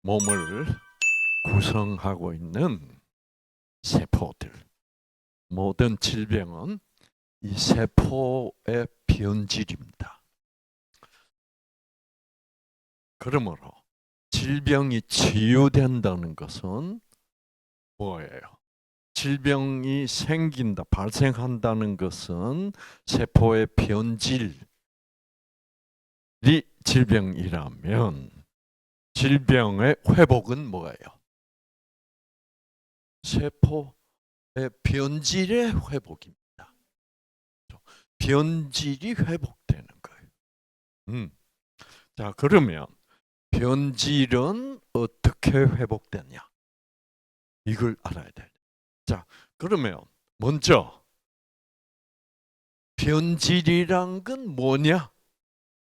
몸을 구성하고 있는 세포들. 모든 질병은 이 세포의 변질입니다. 그러므로 질병이 치유된다는 것은 뭐예요? 질병이 생긴다, 발생한다는 것은 세포의 변질이 질병이라면 질병의 회복은 뭐예요? 세포의 변질의 회복입니다. 변질이 회복되는 거예요. 자, 그러면 변질은 어떻게 회복되냐? 이걸 알아야 돼요. 자, 그러면 먼저 변질이란 건 뭐냐?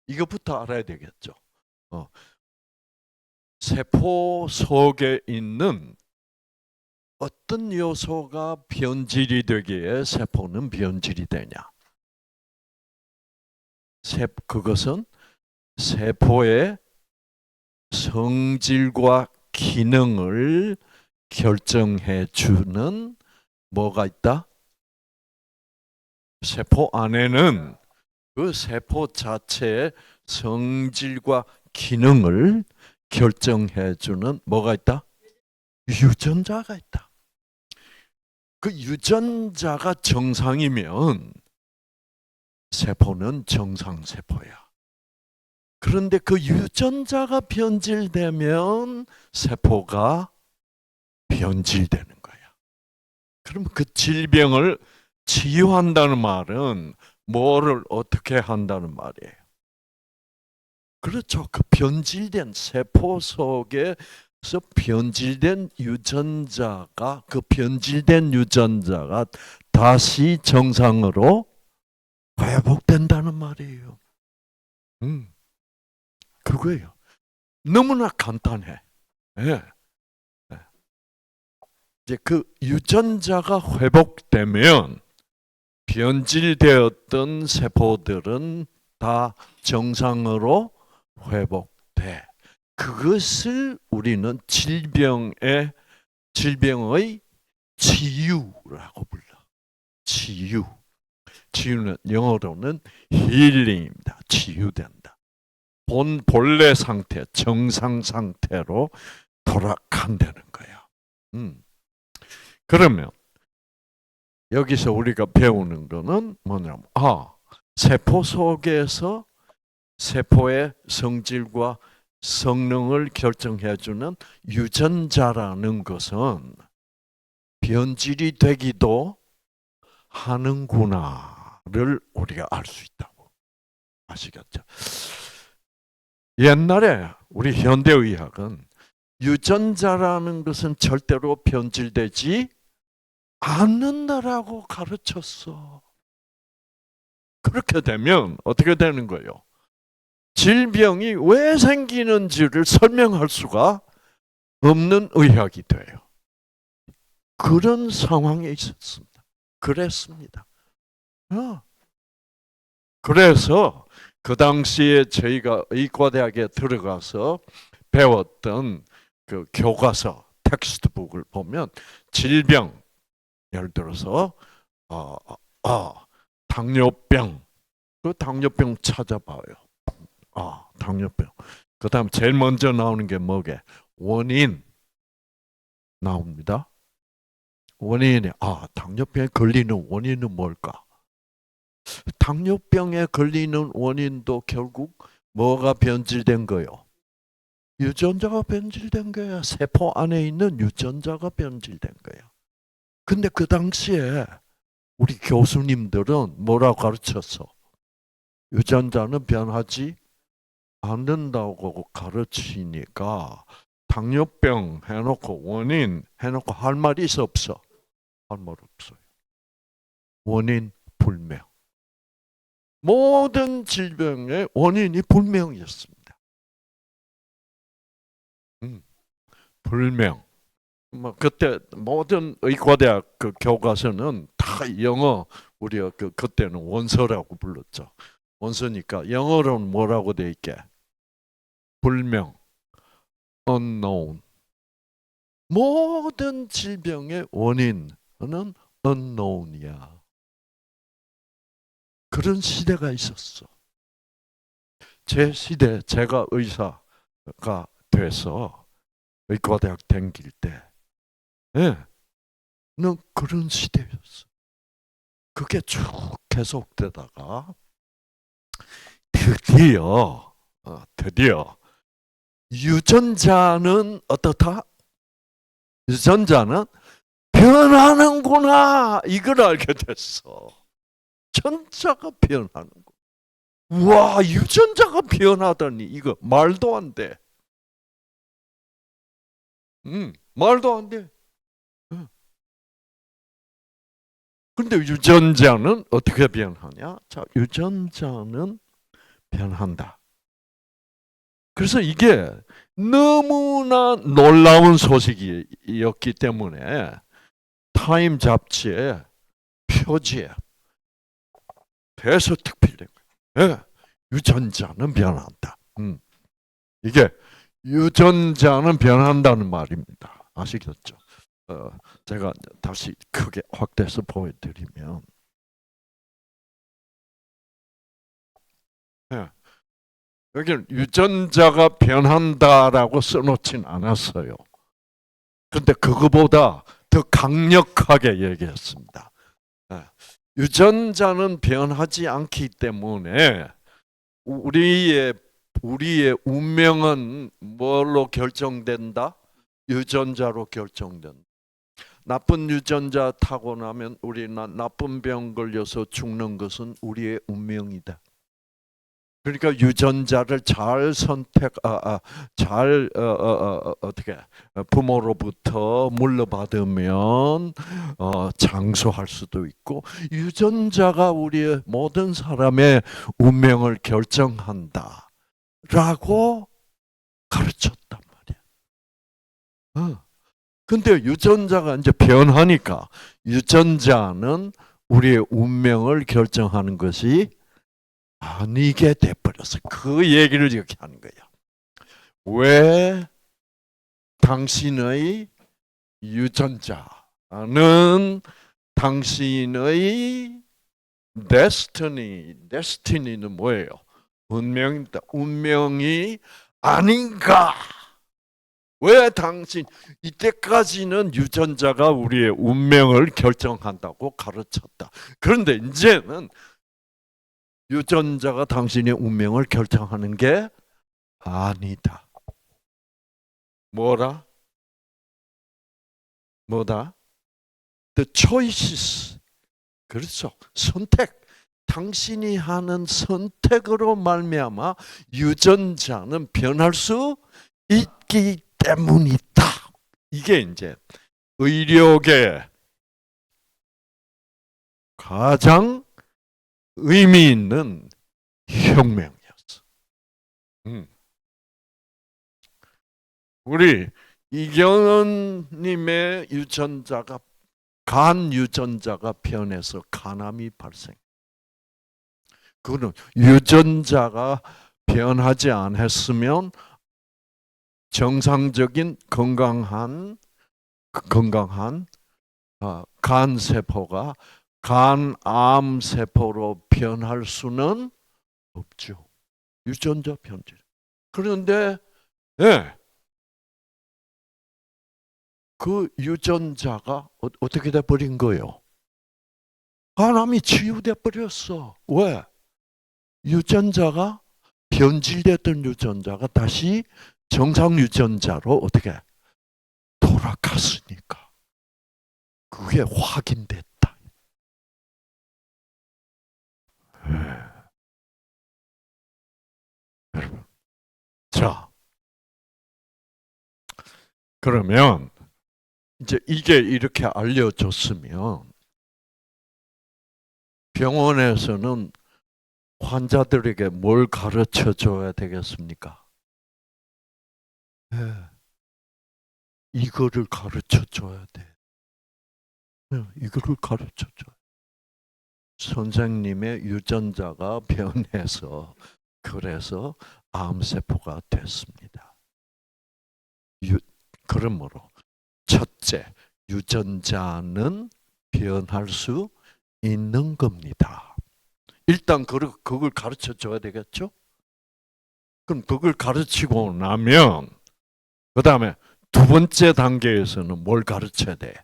이것부터 알아야 되겠죠. 세포 속에 있는 어떤 요소가 변질이 되기에 세포는 변질이 되냐? 그것은 세포의 성질과 기능을 결정해 주는 뭐가 있다? 세포 안에는 그 세포 자체의 성질과 기능을 결정해 주는 뭐가 있다? 유전자가 있다. 그 유전자가 정상이면 세포는 정상세포야. 그런데 그 유전자가 변질되면 세포가 변질되는 거야. 그럼 그 질병을 치유한다는 말은 뭐를 어떻게 한다는 말이에요? 그렇죠. 그 변질된 세포 속에서 변질된 유전자가 다시 정상으로 회복된다는 말이에요. 그거예요. 너무나 간단해. 예. 이제 그 유전자가 회복되면 변질되었던 세포들은 다 정상으로 회복돼. 그것을 우리는 질병의 치유라고 불러. 치유. 치유는 영어로는 힐링입니다. 치유된다. 본래 상태, 정상 상태로 돌아간다는 거야. 그러면 여기서 우리가 배우는 거는 뭐냐면, 세포 속에서 세포의 성질과 성능을 결정해주는 유전자라는 것은 변질이 되기도 하는구나를 우리가 알 수 있다고. 아시겠죠? 옛날에 우리 현대의학은 유전자라는 것은 절대로 변질되지 않는다라고 가르쳤어. 그렇게 되면 어떻게 되는 거예요? 질병이 왜 생기는지를 설명할 수가 없는 의학이 돼요. 그런 상황에 있었습니다. 그랬습니다. 그래서 그 당시에 저희가 의과대학에 들어가서 배웠던 그 교과서, 텍스트북을 보면 질병, 예를 들어서 당뇨병, 그 당뇨병 찾아봐요. 당뇨병. 그다음 제일 먼저 나오는 게 뭐게? 원인 나옵니다. 원인이 당뇨병에 걸리는 원인은 뭘까? 당뇨병에 걸리는 원인도 결국 뭐가 변질된 거요? 유전자가 변질된 거야. 세포 안에 있는 유전자가 변질된 거야. 근데 그 당시에 우리 교수님들은 뭐라고 가르쳤어? 유전자는 변하지 않는다고 가르치니까 당뇨병 해놓고 원인 해놓고 할 말이 있어 없어? 할 말 없어요. 원인 불명. 모든 질병의 원인이 불명이었습니다. 불명. 뭐 그때 모든 의과대학 그 교과서는 다 영어, 우리가 그때는 원서라고 불렀죠. 원서니까 영어로는 뭐라고 돼 있게? 불명. unknown. 모든 질병의 원인은 unknown이야. 그런 시대가 있었어. 제 시대, 제가 의사가 돼서 의과대학 다닐 때, 예, 는 그런 시대였어. 그게 쭉 계속되다가 드디어 유전자는 어떻다? 유전자는 변하는구나. 이걸 알게 됐어. 전자가 변하는구나. 와, 유전자가 변하다니 이거 말도 안 돼. 말도 안 돼. 근데 유전자는 어떻게 변하냐? 자, 유전자는 변한다. 그래서 이게 너무나 놀라운 소식이었기 때문에 타임 잡지의 표지에 대서특필된 거예요. 네, 유전자는 변한다. 이게 유전자는 변한다는 말입니다. 아시겠죠? 제가 다시 크게 확대해서 보여드리면, 네, 여기는 유전자가 변한다라고 써놓진 않았어요. 그런데 그거보다 더 강력하게 얘기했습니다. 유전자는 변하지 않기 때문에 우리의 운명은 뭘로 결정된다? 유전자로 결정된다. 나쁜 유전자 타고나면 우리는 나쁜 병 걸려서 죽는 것은 우리의 운명이다. 그러니까 유전자를 잘 어떻게 부모로부터 물려받으면 장수할 수도 있고, 유전자가 우리의 모든 사람의 운명을 결정한다라고 가르쳤단 말이야. 근데 유전자가 이제 변하니까 유전자는 우리의 운명을 결정하는 것이 아니게 돼버렸어. 그 얘기를 이렇게 하는 거야. 왜 당신의 유전자는 당신의 데스티니는 뭐예요? 운명입니다. 운명이 아닌가? 왜 당신 이때까지는 유전자가 우리의 운명을 결정한다고 가르쳤다. 그런데 이제는 유전자가 당신의 운명을 결정하는 게 아니다. 뭐다? The choices. 그렇죠. 선택. 당신이 하는 선택으로 말미암아 유전자는 변할 수 있기 때문이다. 이게 이제 의료계 가장 의미 있는 혁명이었어. 우리 이경은님의 유전자가 간 유전자가 변해서 간암이 발생. 그거는 유전자가 변하지 않았으면 정상적인 건강한 간 세포가 간암 세포로 변할 수는 없죠. 유전자 변질. 그런데 그 유전자가 어떻게 돼 버린 거예요? 간암이 치유돼 버렸어. 왜? 유전자가 변질됐던 유전자가 다시 정상 유전자로 어떻게 돌아갔으니까. 그게 확인됐다. 여러분. 자, 그러면 이제 이게 이렇게 알려졌으면 병원에서는 환자들에게 뭘 가르쳐 줘야 되겠습니까? 이거를 가르쳐 줘야 돼. 이거를 가르쳐 줘. 선생님의 유전자가 변해서 그래서 암세포가 됐습니다. 그러므로 첫째, 유전자는 변할 수 있는 겁니다. 일단 그걸 가르쳐 줘야 되겠죠? 그럼 그걸 가르치고 나면 그 다음에 두 번째 단계에서는 뭘 가르쳐야 돼?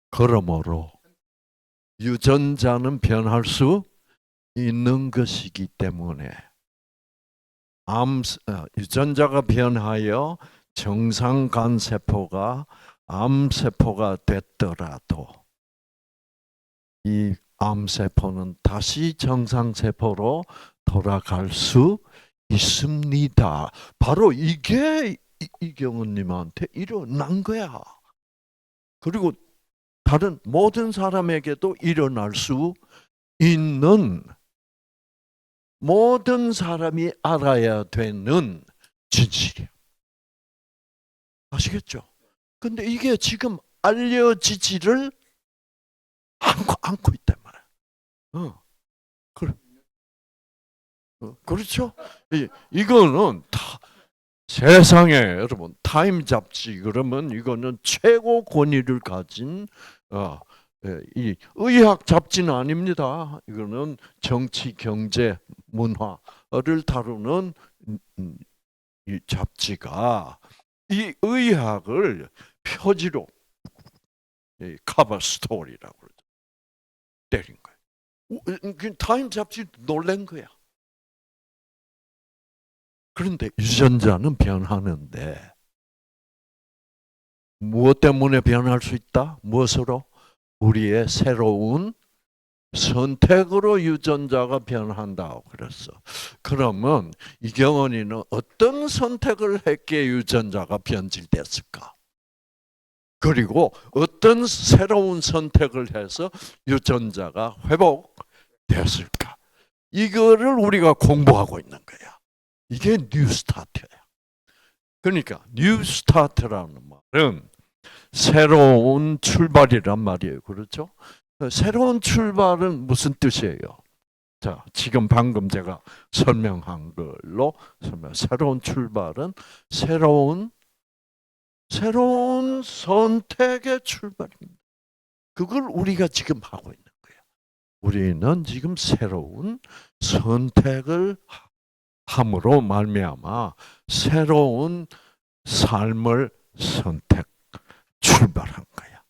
그러므로 유전자는 변할 수 있는 것이기 때문에 유전자가 변하여 정상 간세포가 암세포가 됐더라도 이 암세포는 다시 정상세포로 돌아갈 수 있습니다. 바로 이게 이경은님한테 일어난 거야. 그리고 다른 모든 사람에게도 일어날 수 있는, 모든 사람이 알아야 되는 진실이야. 아시겠죠? 근데 이게 지금 알려지지를 않고 있단 말이야. 그렇죠? 이거는 다 세상에, 여러분, 타임 잡지 그러면 이거는 최고 권위를 가진 이 의학 잡지는 아닙니다. 이거는 정치, 경제, 문화를 다루는 이 잡지가 이 의학을 표지로 커버 스토리라고 그러죠. 때린 거예요. 타임 잡지 놀란 거야. 그런데 유전자는 변하는데 무엇 때문에 변할 수 있다? 무엇으로? 우리의 새로운 선택으로 유전자가 변한다고 그랬어. 그러면 이경원이는 어떤 선택을 했기에 유전자가 변질됐을까? 그리고 어떤 새로운 선택을 해서 유전자가 회복됐을까? 이거를 우리가 공부하고 있는 거야. 이게 뉴스타트야. 그러니까 뉴스타트라는 말은 새로운 출발이란 말이에요. 그렇죠? 새로운 출발은 무슨 뜻이에요? 자, 지금 방금 제가 설명한 걸로 새로운 출발은 새로운 선택의 출발입니다. 그걸 우리가 지금 하고 있는 거예요. 우리는 지금 새로운 선택을 함으로 말미암아 새로운 삶을 출발한 거야.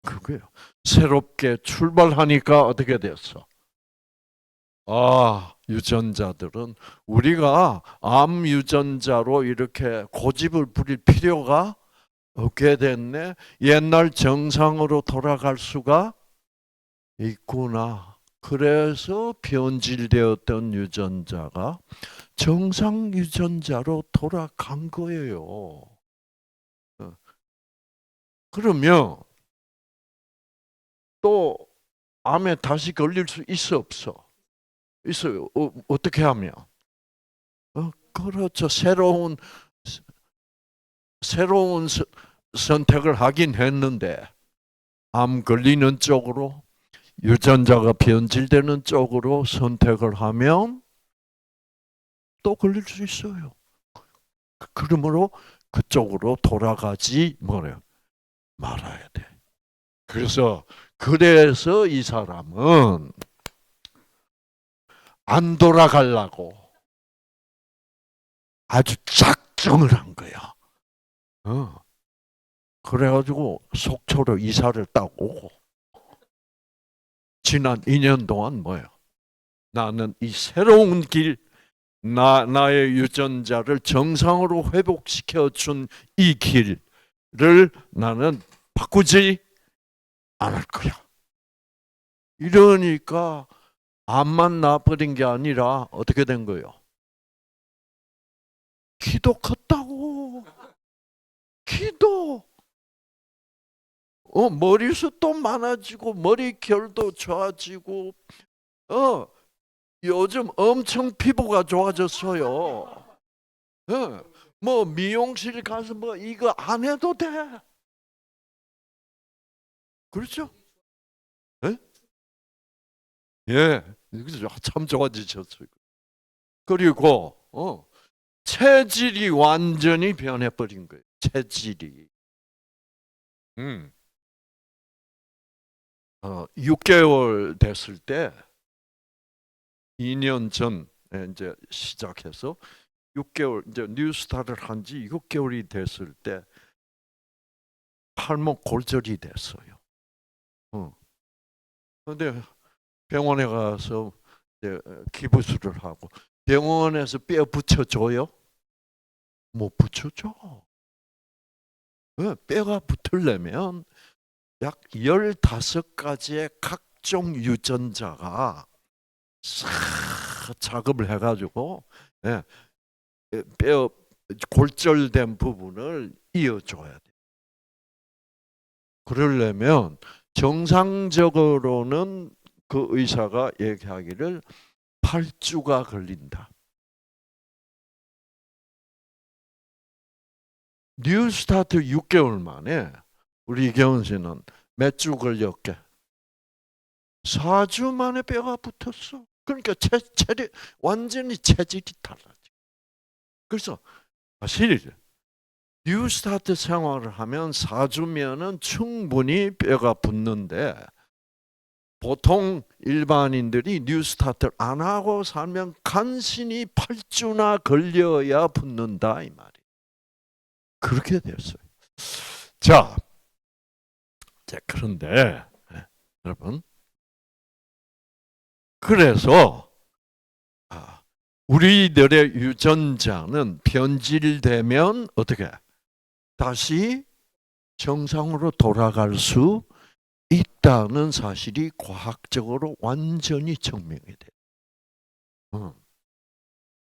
그거예요. 새롭게 출발하니까 어떻게 됐어? 유전자들은 우리가 암 유전자로 이렇게 고집을 부릴 필요가 없게 됐네. 옛날 정상으로 돌아갈 수가 있구나. 그래서 변질되었던 유전자가 정상 유전자로 돌아간 거예요. 그러면 또 암에 다시 걸릴 수 있어 없어? 있어요. 어떻게 하면? 그렇죠. 새로운 선택을 하긴 했는데 암 걸리는 쪽으로, 유전자가 변질되는 쪽으로 선택을 하면 또 걸릴 수 있어요. 그러므로 그쪽으로 돌아가지 말아야 돼. 그래서 이 사람은 안 돌아가려고 아주 작정을 한 거야. 그래가지고 속초로 이사를 딱 오고 지난 2년 동안 나는 이 새로운 길, 나의 유전자를 정상으로 회복시켜준 이 길을 나는 바꾸지 않을 거야. 이러니까 암만 나버린 게 아니라 어떻게 된 거예요? 키도 컸다고. 키도. 머리숱도 많아지고 머리결도 좋아지고 요즘 엄청 피부가 좋아졌어요. 뭐 미용실 가서 이거 안 해도 돼. 그렇죠? 예, 참 좋아지셨어요. 그리고 체질이 완전히 변해버린 거예요. 체질이. 6개월 됐을 때 2년 전 이제 시작해서 6개월 이제 뉴스타를 한 지 6개월이 됐을 때 팔목 골절이 됐어요. 그런데 병원에 가서 이제 기부술을 하고 병원에서 뼈 붙여줘요? 못 붙여줘. 뼈가 붙으려면 약 15가지의 각종 유전자가 싹 작업을 해가지고 뼈 골절된 부분을 이어줘야 돼. 그러려면 정상적으로는 그 의사가 얘기하기를 8주가 걸린다. 뉴스타트 6개월 만에 우리 이경은 씨는 몇 주 걸렸게? 4주 만에 뼈가 붙었어. 그러니까 체질이 완전히 체질이 달라져. 그래서 사실 뉴스타트 생활을 하면 4주면은 충분히 뼈가 붙는데 보통 일반인들이 뉴스타트를 안 하고 살면 간신히 8주나 걸려야 붙는다 이 말이에요. 그렇게 됐어요. 자, 그런데 여러분, 그래서 우리들의 유전자는 변질되면 어떻게 다시 정상으로 돌아갈 수 있다는 사실이 과학적으로 완전히 증명이 돼요.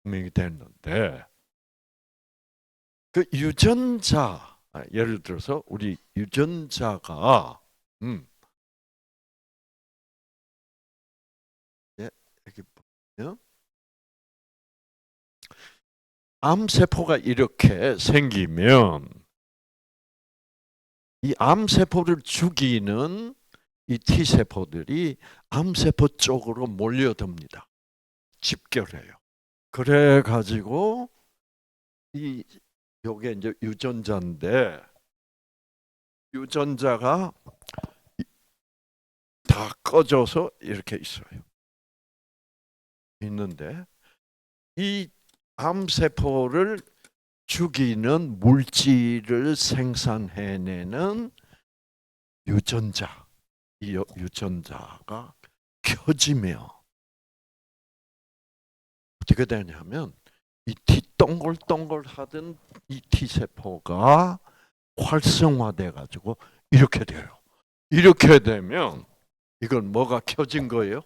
증명이 됐는데 그 유전자, 예를 들어서 우리 유전자가 여기 보면 암세포가 이렇게 생기면 이 암세포를 죽이는 이 T세포들이 암세포 쪽으로 몰려듭니다. 집결해요. 그래가지고 요게 이제 유전자인데 유전자가 다 꺼져서 이렇게 있어요. 있는데 이 암세포를 죽이는 물질을 생산해내는 유전자, 이 유전자가 켜지면 어떻게 되냐면 이 T 동글동글하던 이 T세포가 활성화돼 가지고 이렇게 돼요. 이렇게 되면 이건 뭐가 켜진 거예요?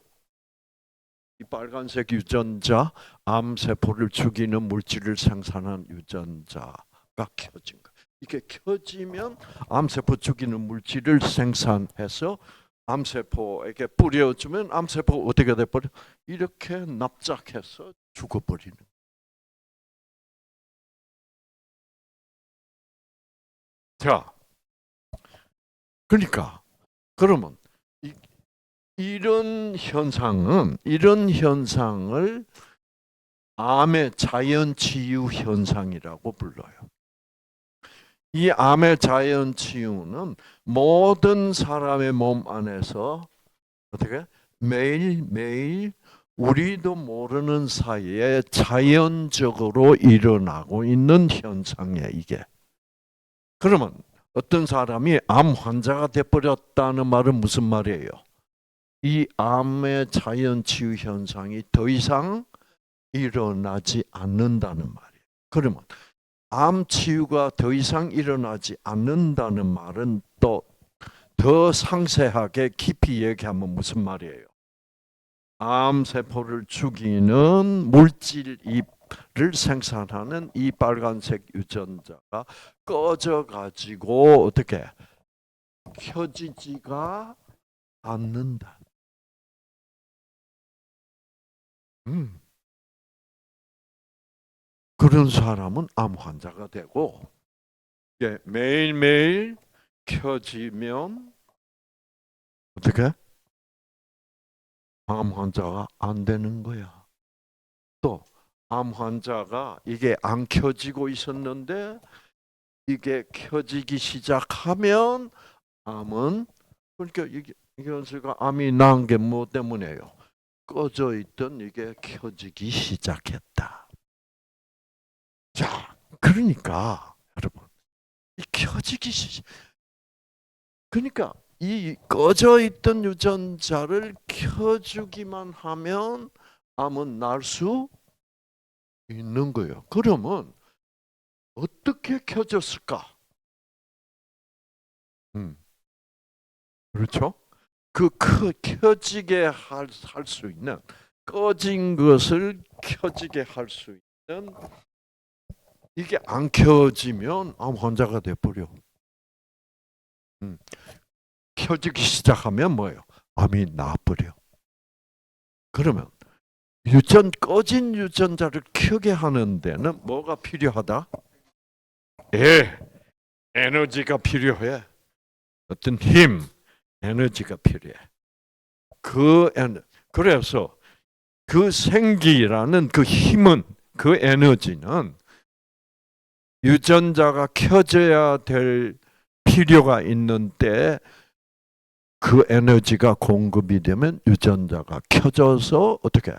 이 빨간색 유전자, 암세포를 죽이는 물질을 생산하는 유전자가 켜진 거예요. 이게 켜지면 암세포 죽이는 물질을 생산해서 암세포에게 뿌려주면 암세포가 어떻게 돼버려? 이렇게 납작해서 죽어버리는. 자, 그러니까 그러면 이런 현상을 암의 자연치유 현상이라고 불러요. 이 암의 자연치유는 모든 사람의 몸 안에서 어떻게 매일매일 우리도 모르는 사이에 자연적으로 일어나고 있는 현상이에요, 이게. 그러면 어떤 사람이 암 환자가 돼버렸다는 말은 무슨 말이에요? 이 암의 자연치유 현상이 더 이상 일어나지 않는다는 말이에요. 그러면 암 치유가 더 이상 일어나지 않는다는 말은 또 더 상세하게 깊이 얘기하면 무슨 말이에요? 암세포를 죽이는 물질을 생산하는 이 빨간색 유전자가 꺼져가지고 어떻게 켜지지가 않는다. 그런 사람은 암 환자가 되고 매일매일 켜지면 어떻게? 암 환자가 안 되는 거야. 또 암 환자가 이게 안 켜지고 있었는데 이게 켜지기 시작하면 암은 그러니까 이게 연수가 암이 난 게 뭐 때문에요? 꺼져 있던 이게 켜지기 시작했다. 자, 그러니까 여러분 이 켜지기 시작. 그러니까 이 꺼져 있던 유전자를 켜주기만 하면 암은 날 수 있는 거예요. 그러면 어떻게 켜졌을까? 그렇죠? 켜지게 할 수 있는 꺼진 것을 켜지게 할 수 있는 이게 안 켜지면 암 환자가 돼버려. 켜지기 시작하면 뭐예요? 암이 나버려. 그러면 꺼진 유전자를 켜게 하는 데는 뭐가 필요하다? 예, 에너지가 필요해. 어떤 힘, 에너지가 필요해. 그래서 그 생기라는 그 힘은, 그 에너지는 유전자가 켜져야 될 필요가 있는데 그 에너지가 공급이 되면 유전자가 켜져서 어떻게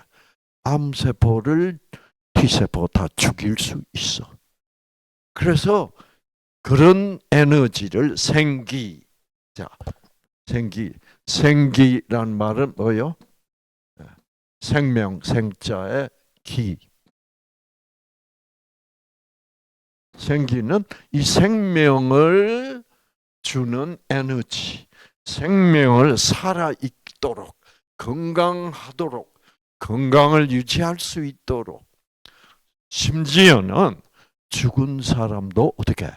암세포를 T세포 다 죽일 수 있어. 그래서 그런 에너지를 생기란 말은 뭐요? 생명, 생자의 기. 생기는 이 생명을 주는 에너지. 생명을 살아있도록, 건강하도록, 건강을 유지할 수 있도록. 심지어는 죽은 사람도 어떻게?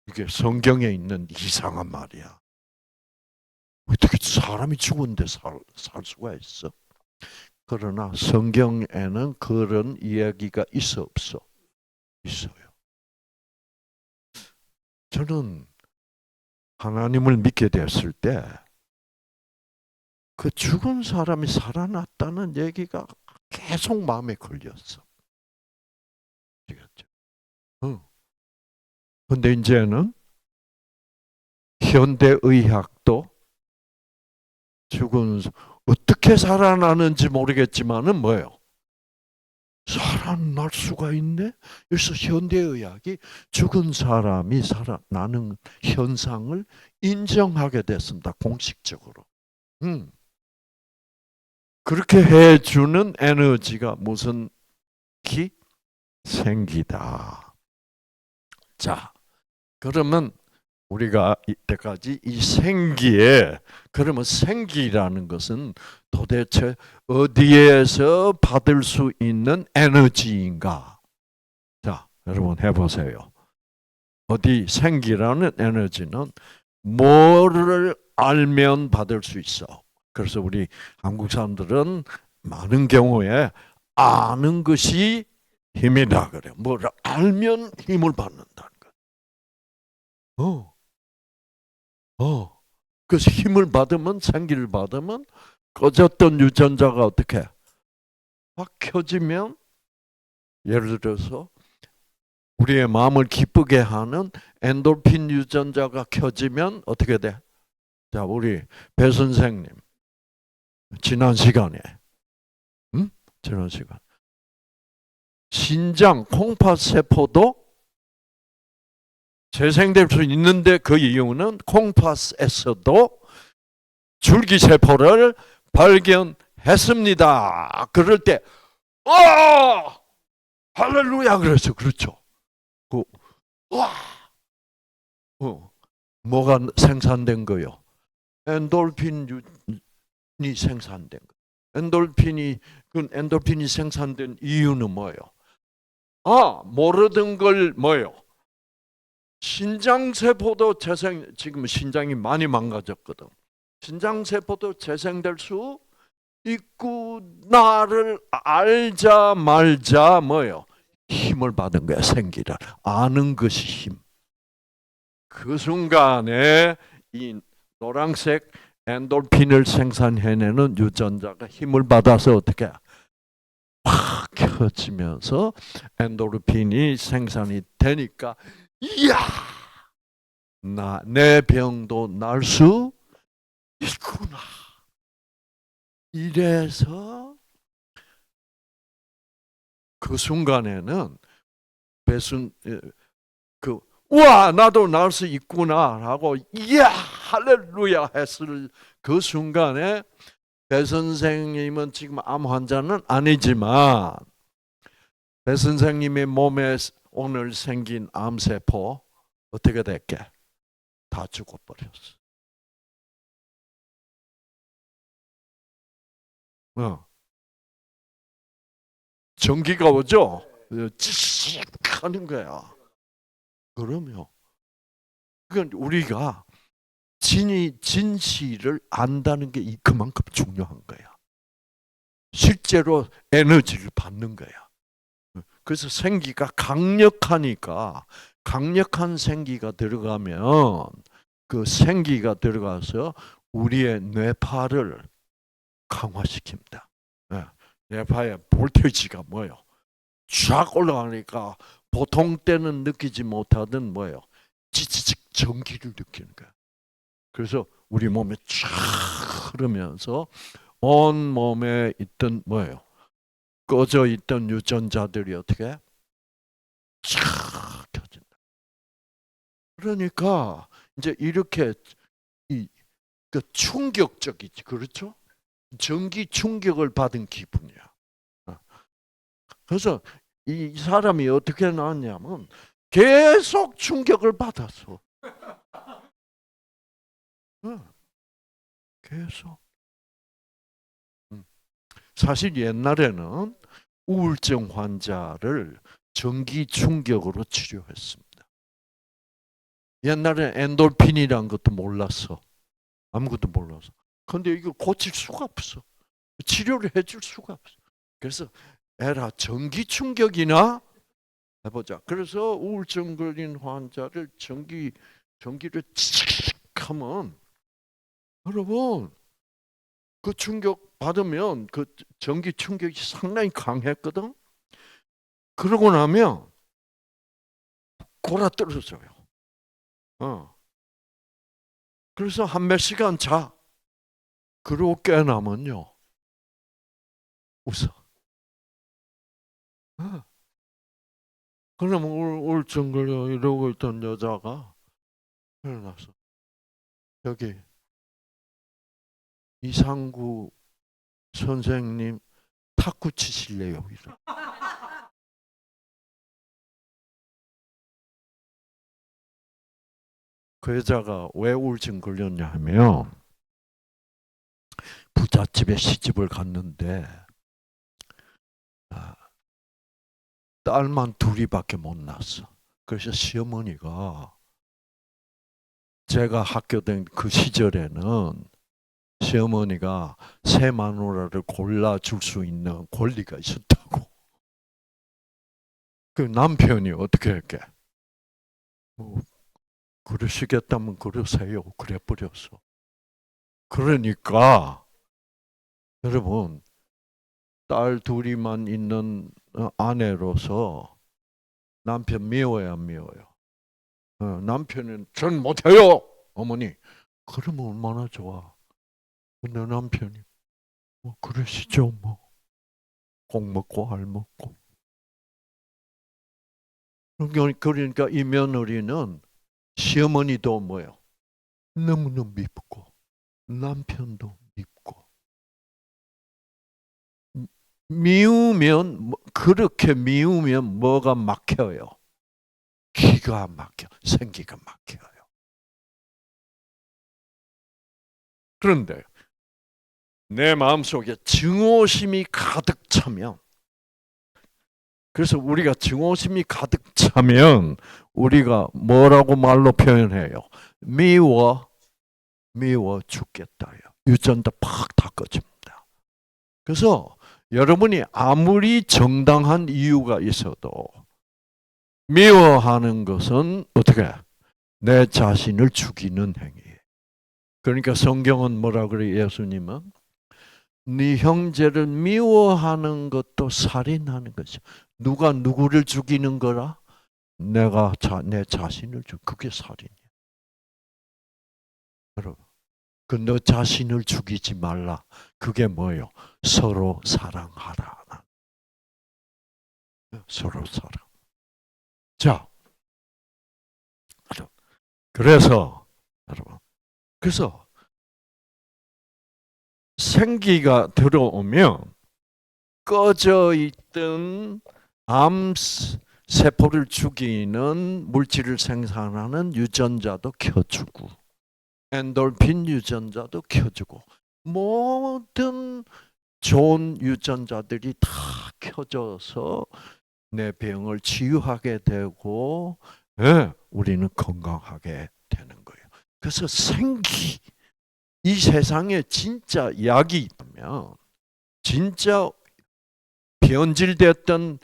이게 성경에 있는 이상한 말이야. 어떻게 사람이 죽은데 살 수가 있어? 그러나 성경에는 그런 이야기가 있어 없어? 있어요. 저는 하나님을 믿게 됐을 때 그 죽은 사람이 살아났다는 얘기가 계속 마음에 걸렸어. 근데 이제는 현대의학도 어떻게 살아나는지 모르겠지만은 뭐예요? 살아날 수가 있네? 그래서 현대의학이 죽은 사람이 살아나는 현상을 인정하게 됐습니다. 공식적으로. 그렇게 해주는 에너지가 무슨 기? 생기다. 자, 그러면 우리가 이때까지 이 생기에 그러면 생기라는 것은 도대체 어디에서 받을 수 있는 에너지인가? 자, 여러분 해보세요. 어디 생기라는 에너지는 뭐를 알면 받을 수 있어? 그래서 우리 한국 사람들은 많은 경우에 아는 것이 힘이다 그래요. 뭐를 알면 힘을 받는다는 거. 그래서 힘을 받으면 생기를 받으면 꺼졌던 유전자가 어떻게 확 켜지면 예를 들어서 우리의 마음을 기쁘게 하는 엔돌핀 유전자가 켜지면 어떻게 돼? 자, 우리 배 선생님 지난 시간 신장 콩팥세포도 재생될 수 있는데 그 이유는 콩팥에서도 줄기세포를 발견했습니다. 그럴 때 할렐루야 그랬어. 그렇죠. 뭐가 생산된 거요? 엔돌핀이 생산된 거. 엔돌핀이 생산된 이유는 뭐예요? 모르던 걸 뭐예요? 신장세포도 지금 신장이 많이 망가졌거든. 신장세포도 재생될 수 있구나를 알자 말자 뭐예요? 힘을 받은 거야. 생기를 아는 것이 힘. 그 순간에 이 노란색 엔돌핀을 생산해내는 유전자가 힘을 받아서 어떻게 확 켜지면서 엔도르핀이 생산이 되니까 이야 내 병도 날 수 있구나. 이래서 그 순간에는 배순 우와 나도 날 수 있구나라고 이야 할렐루야 했을 그 순간에 배 선생님은 지금 암 환자는 아니지만 배 선생님의 몸에 오늘 생긴 암세포 어떻게 됐게? 다 죽어버렸어. 전기가 오죠? 찌익 하는 거야. 그러면 그건 우리가 진실을 안다는 게 그만큼 중요한 거야. 실제로 에너지를 받는 거야. 그래서 생기가 강력하니까 강력한 생기가 들어가면 그 생기가 들어가서 우리의 뇌파를 강화시킵니다. 뇌파의 볼테이지가 뭐예요? 쫙 올라가니까 보통 때는 느끼지 못하던 뭐예요? 찌찌직 전기를 느끼는 거야. 그래서 우리 몸에 쫙 흐르면서 온 몸에 있던 뭐예요? 꺼져 있던 유전자들이 어떻게 쫙 켜진다. 그러니까 이제 이렇게 그 충격적이지, 그렇죠? 전기 충격을 받은 기분이야. 그래서 이 사람이 어떻게 나왔냐면 계속 충격을 받았어. 계속. 사실 옛날에는 우울증 환자를 전기 충격으로 치료했습니다. 옛날에 엔돌핀이란 것도 몰랐어. 아무것도 몰라서. 근데 이거 고칠 수가 없어. 치료를 해줄 수가 없어. 그래서 에라 전기 충격이나 해보자. 그래서 우울증 걸린 환자를 전기를 칙 하면 여러분 그 충격 받으면 그 전기 충격이 상당히 강했거든. 그러고 나면 골아떨어져요. 그래서 한 몇 시간 자. 그러고 깨어나면요. 웃어. 그러면 우울증 걸려 이러고 있던 여자가 일어나서 여기 이상구 선생님 탁구 치실래요? 이러. 그 여자가 왜 우울증 걸렸냐 하면 부잣집에 시집을 갔는데 딸만 둘이밖에 못 낳았어. 그래서 시어머니가 제가 학교 된 그 시절에는 시어머니가 새 마누라를 골라줄 수 있는 권리가 있었다고. 그 남편이 어떻게 할게? 그러시겠다면 그러세요. 그래 버렸어. 그러니까 여러분 딸 둘이만 있는 아내로서 남편 미워야 안 미워요. 남편은 전 못해요. 어머니 그러면 얼마나 좋아. 내 남편이 뭐 그러시죠 뭐. 꼭 먹고 알 먹고. 그러니까 이 며느리는 시어머니도 뭐예요? 너무너무 밉고 남편도 밉고 미우면 그렇게 미우면 뭐가 막혀요? 기가 막혀. 생기가 막혀요. 그런데 내 마음속에 증오심이 가득 차면 그래서 우리가 증오심이 가득 차면 우리가 뭐라고 말로 표현해요? 미워 죽겠다요. 유전자 팍 다 꺼집니다. 그래서 여러분이 아무리 정당한 이유가 있어도 미워하는 것은 어떻게 내 자신을 죽이는 행위예요. 그러니까 성경은 뭐라 그래? 예수님은 네 형제를 미워하는 것도 살인하는 거죠. 누가 누구를 죽이는 거라? 내가 내 자신을 그게 살인이야. 여러분, 그 너 자신을 죽이지 말라. 그게 뭐요? 서로 사랑하라. 서로 사랑. 자, 그래서 여러분, 그래서 생기가 들어오면 꺼져 있던 암 세포를 죽이는 물질을 생산하는 유전자도 켜주고 엔돌핀 유전자도 켜주고 모든 좋은 유전자들이 다 켜져서 내 병을 치유하게 되고 우리는 건강하게 되는 거예요. 그래서 이 세상에 진짜 약이 있다면 진짜 변질됐던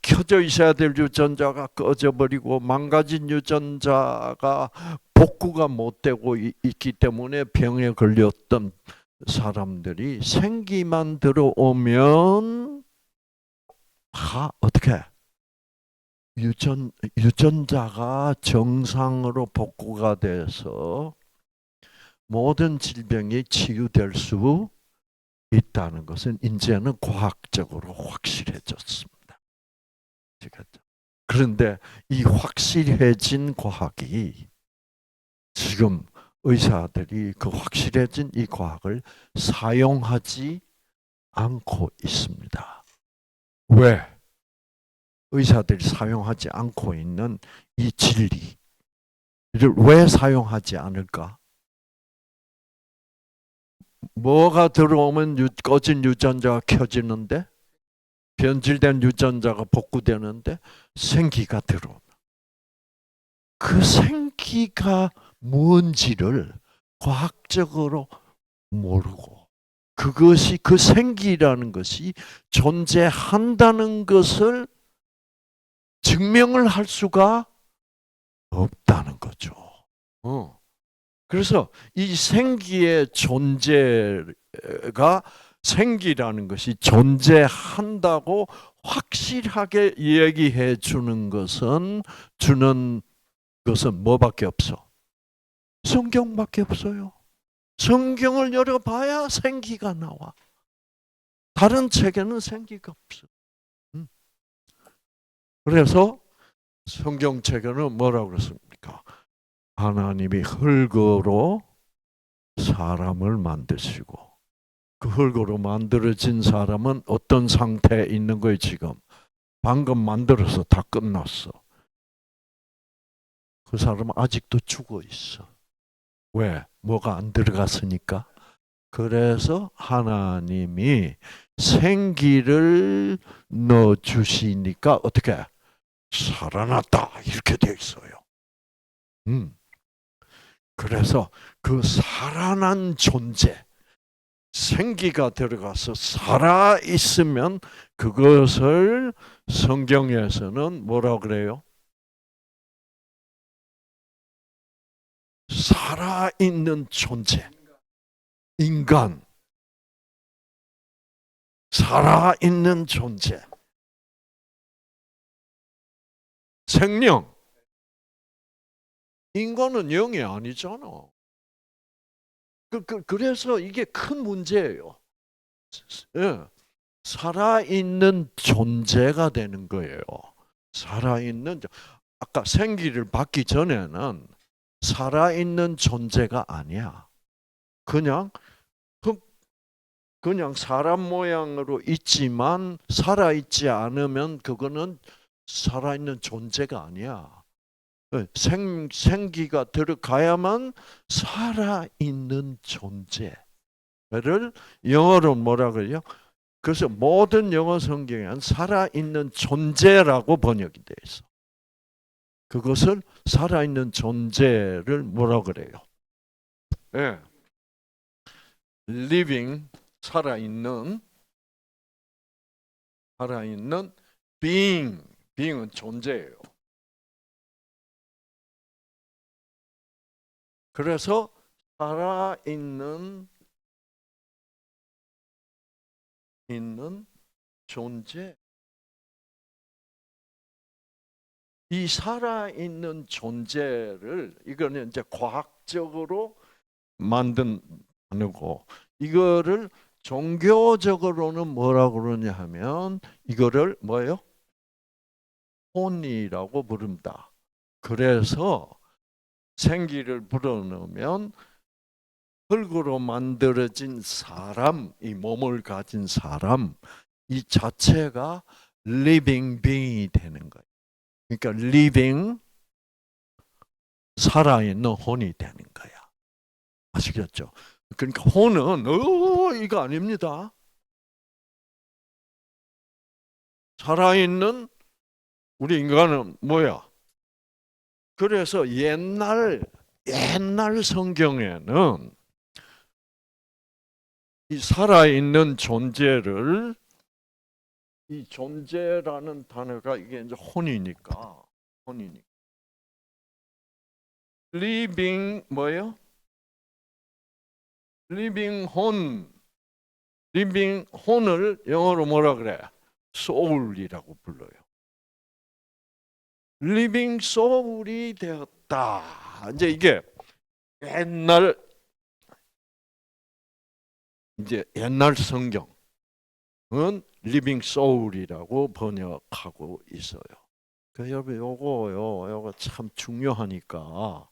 켜져 있어야 될 유전자가 꺼져버리고 망가진 유전자가 복구가 못 되고 있기 때문에 병에 걸렸던 사람들이 생기만 들어오면 어떻게 유전자가 정상으로 복구가 돼서 모든 질병이 치유될 수 있다는 것은 이제는 과학적으로 확실해졌습니다. 그런데 이 확실해진 과학이 지금 의사들이 그 확실해진 이 과학을 사용하지 않고 있습니다. 왜? 의사들이 사용하지 않고 있는 이 진리를 왜 사용하지 않을까? 뭐가 들어오면 꺼진 유전자가 켜지는데 변질된 유전자가 복구되는데 생기가 들어오면 그 생기가 뭔지를 과학적으로 모르고 그것이 그 생기라는 것이 존재한다는 것을 증명을 할 수가 없다는 거죠. 그래서 이 생기의 존재가 생기라는 것이 존재한다고 확실하게 얘기해 주는 것은 뭐밖에 없어? 성경밖에 없어요. 성경을 열어봐야 생기가 나와. 다른 책에는 생기가 없어. 그래서 성경책에는 뭐라고 그랬습니까? 하나님이 흙으로 사람을 만드시고 그 흙으로 만들어진 사람은 어떤 상태에 있는 거예요 지금? 방금 만들어서 다 끝났어. 그 사람은 아직도 죽어 있어. 왜? 뭐가 안 들어갔으니까. 그래서 하나님이 생기를 넣어주시니까 어떻게? 살아났다 이렇게 돼 있어요. 그래서 그 살아난 존재, 생기가 들어가서 살아있으면 그것을 성경에서는 뭐라고 그래요? 살아있는 존재, 인간, 살아있는 존재, 생명. 인간은 영이 아니잖아. 그래서 이게 큰 문제예요. 예. 살아있는 존재가 되는 거예요. 살아있는, 아까 생기를 받기 전에는 살아있는 존재가 아니야. 그냥 사람 모양으로 있지만 살아있지 않으면 그거는 살아있는 존재가 아니야. 생기가 들어가야만 살아있는 존재를 영어로 뭐라 그래요? 그래서 모든 영어 성경에는 살아있는 존재라고 번역이 되어 있어. 그것을 살아있는 존재를 뭐라 그래요? 네. living, 살아있는 being은 존재예요. 그래서 살아있는 존재. 이 살아있는 존재를 이거는 이제 과학적으로 만든 단어고 이거를 종교적으로는 뭐라고 그러냐 하면 이거를 뭐예요? 혼이라고 부릅니다. 그래서 생기를 불어넣으면 흙으로 만들어진 사람, 이 몸을 가진 사람 이 자체가 living being이 되는 거예요. 그러니까 living 살아있는 혼이 되는 거야. 아시겠죠? 그러니까 혼은 이거 아닙니다. 살아있는 우리 인간은 뭐야? 그래서 옛날 성경에는 이 살아있는 존재를 이 존재라는 단어가 이게 이제 혼이니까 living 뭐예요? living 혼을 영어로 뭐라 그래? soul이라고 불러요. living soul이 되었다. 이제 이게 옛날 성경은 living soul이라고 번역하고 있어요. 그 여러분 요거 참 중요하니까.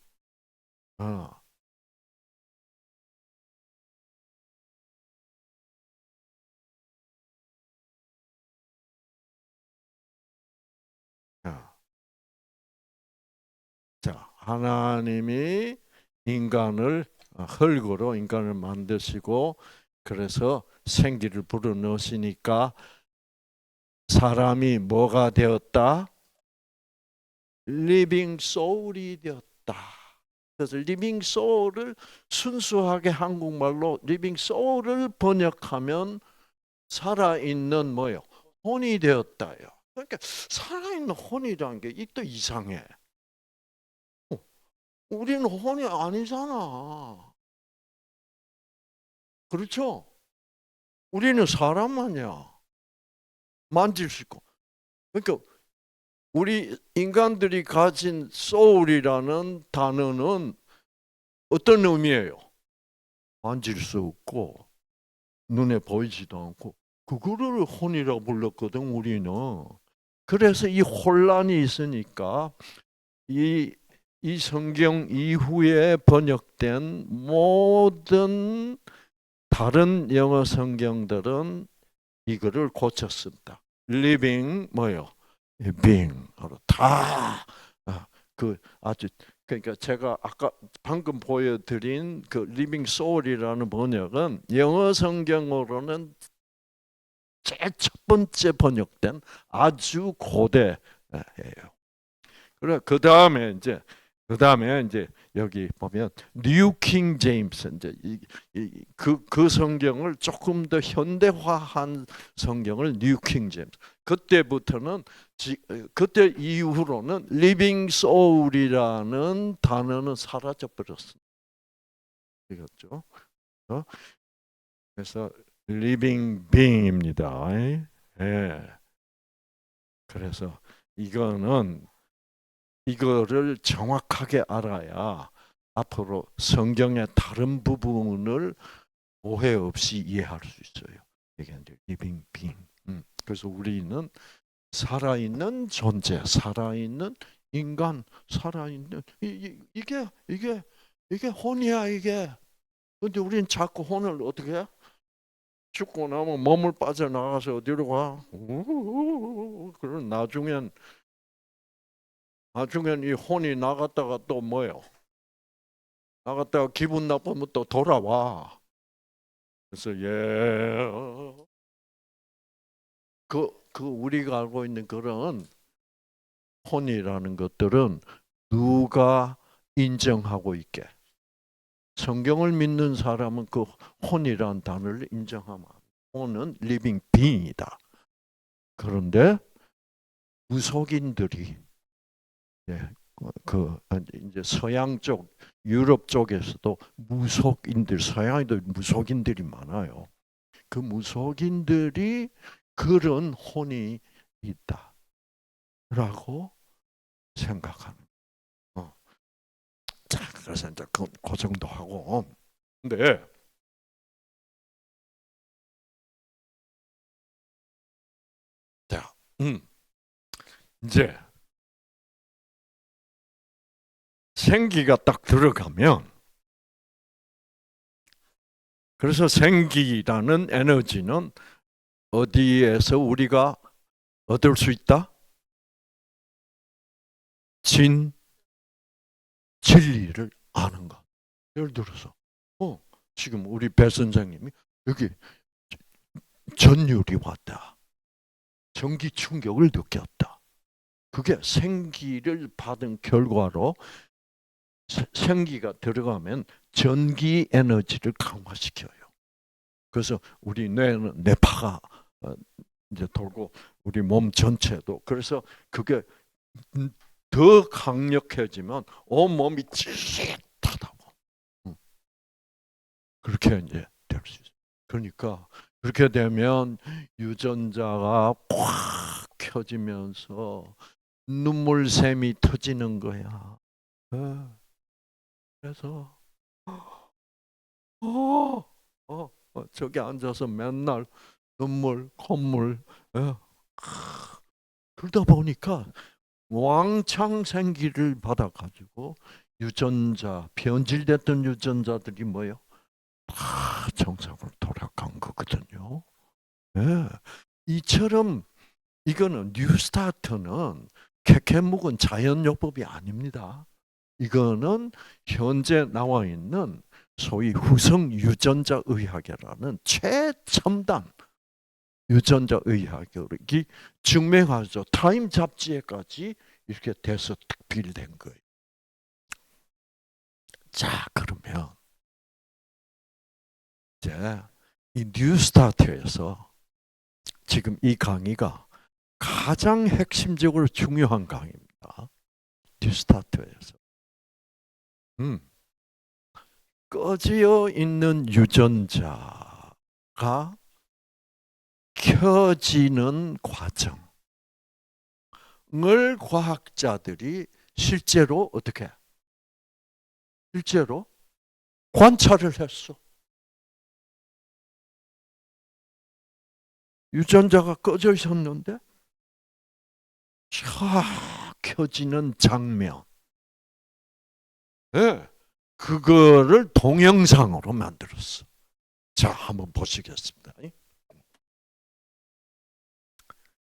자, 하나님이 흙으로 인간을 만드시고 그래서 생기를 불어넣으시니까 사람이 뭐가 되었다? living soul이 되었다. 그래서 living soul을 순수하게 한국말로 living soul을 번역하면 살아있는 뭐요? 혼이 되었다요. 그러니까 살아있는 혼이라는 게 또 이상해. 우리는 혼이 아니잖아. 그렇죠? 우리는 사람 아니야. 만질 수 있고. 그러니까 우리 인간들이 가진 soul이라는 단어는 어떤 의미예요? 만질 수 없고 눈에 보이지도 않고 그거를 혼이라고 불렀거든 우리는. 그래서 이 혼란이 있으니까 이 성경 이후에 번역된 모든 다른 영어 성경들은 이거를 고쳤습니다. living 뭐요? being으로 다 아주 그러니까 제가 아까 방금 보여드린 그 living soul이라는 번역은 영어 성경으로는 제일 첫 번째 번역된 아주 고대예요. 그래 그 다음에 이제 여기 보면 뉴 킹 제임스 이제 그 성경을 조금 더 현대화한 성경을 뉴 킹 제임스. 그때부터는 그때 이후로는 리빙 소울이라는 단어는 사라져 버렸습니다. 이겼죠? 그래서 리빙 빙입니다. 예. 그래서 이거를 정확하게 알아야 앞으로 성경의 다른 부분을 오해 없이 이해할 수 있어요. 이게 이제 living being. 그래서 우리는 살아있는 존재, 살아있는 인간, 살아있는 이게 혼이야 이게. 근데 우리는 자꾸 혼을 어떻게 해? 죽고 나면 몸을 빠져나가서 어디로 가? 그럼 나중엔 이 혼이 나갔다가 또 뭐예요? 나갔다가 기분 나쁘면 또 돌아와. 그래서 우리가 알고 있는 그런 혼이라는 것들은 누가 인정하고 있게. 성경을 믿는 사람은 그 혼이라는 단어를 인정하면 혼은 living being이다. 그런데 무속인들이 이제 서양 쪽, 유럽 쪽에서도 무속인들, 서양에도 무속인들이 많아요. 그 무속인들이 그런 혼이 있다라고 생각하는. 어. 자, 그래서 이제 그 정도 하고. 근데 자, 이제 생기가 딱 들어가면, 그래서 생기라는 에너지는 어디에서 우리가 얻을 수 있다? 진리를 아는 것. 예를 들어서, 지금 우리 배 선생님이 여기 전율이 왔다. 전기 충격을 느꼈다. 그게 생기를 받은 결과로 생기가 들어가면 전기 에너지를 강화시켜요. 그래서 우리 뇌는 뇌파가 이제 돌고 우리 몸 전체도, 그래서 그게 더 강력해지면 온 몸이 찌릿하다고. 그렇게 이제 될 수 있어요. 그러니까 그렇게 되면 유전자가 꽉 켜지면서 눈물샘이 터지는 거야. 그래서 저기 앉아서 맨날 눈물, 콧물, 그러다 보니까 왕창 생기를 받아가지고 유전자, 변질됐던 유전자들이 뭐예요? 다 정상으로 돌아간 거거든요. 예. 이처럼 이거는 뉴스타트는 캐캐 묵은 자연요법이 아닙니다. 이거는 현재 나와 있는 소위 후성 유전자 의학이라는 최첨단 유전자 의학이 증명하죠. 타임 잡지에까지 이렇게 돼서 특필된 거예요. 자, 그러면 이제 이 뉴스타트에서 지금 이 강의가 가장 핵심적으로 중요한 강의입니다. 뉴스타트에서. 꺼져 있는 유전자가 켜지는 과정을 과학자들이 실제로 어떻게? 실제로 관찰을 했어. 유전자가 꺼져 있었는데 쫙 켜지는 장면. 네. 그거를 동영상으로 만들었어. 자, 한번 보시겠습니다.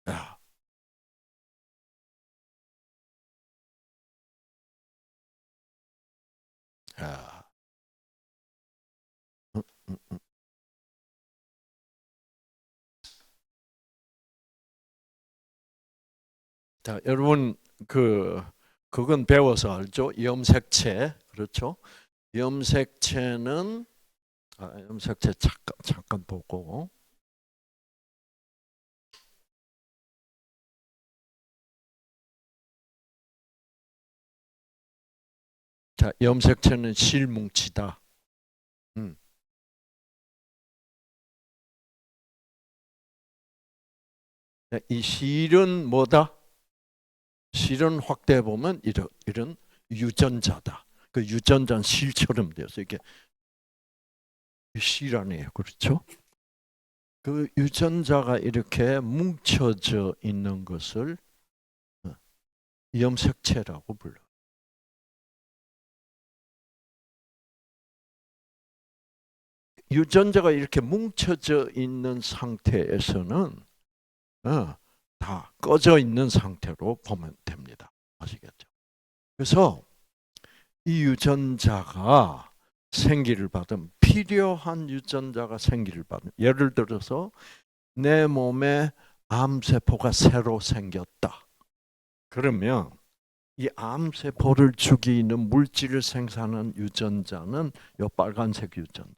야, 야. 음, 음, 음. 자, 여러분 그건 배워서 알죠? 염색체, 그렇죠? 염색체는 염색체 잠깐 보고. 자, 염색체는 실뭉치다. 음. 이 실은 뭐다? 실은 확대해 보면 이런 유전자다. 그 유전자는 실처럼 되어서 이게 실 아니에요, 그렇죠? 그 유전자가 이렇게 뭉쳐져 있는 것을 염색체라고 불러요. 유전자가 이렇게 뭉쳐져 있는 상태에서는 다 꺼져 있는 상태로 보면 됩니다. 아시겠죠? 그래서 이 유전자가 생기를 받으면, 필요한 유전자가 생기를 받으면, 예를 들어서 내 몸에 암세포가 새로 생겼다. 그러면 이 암세포를 죽이는 물질을 생산하는 유전자는 요 빨간색 유전자.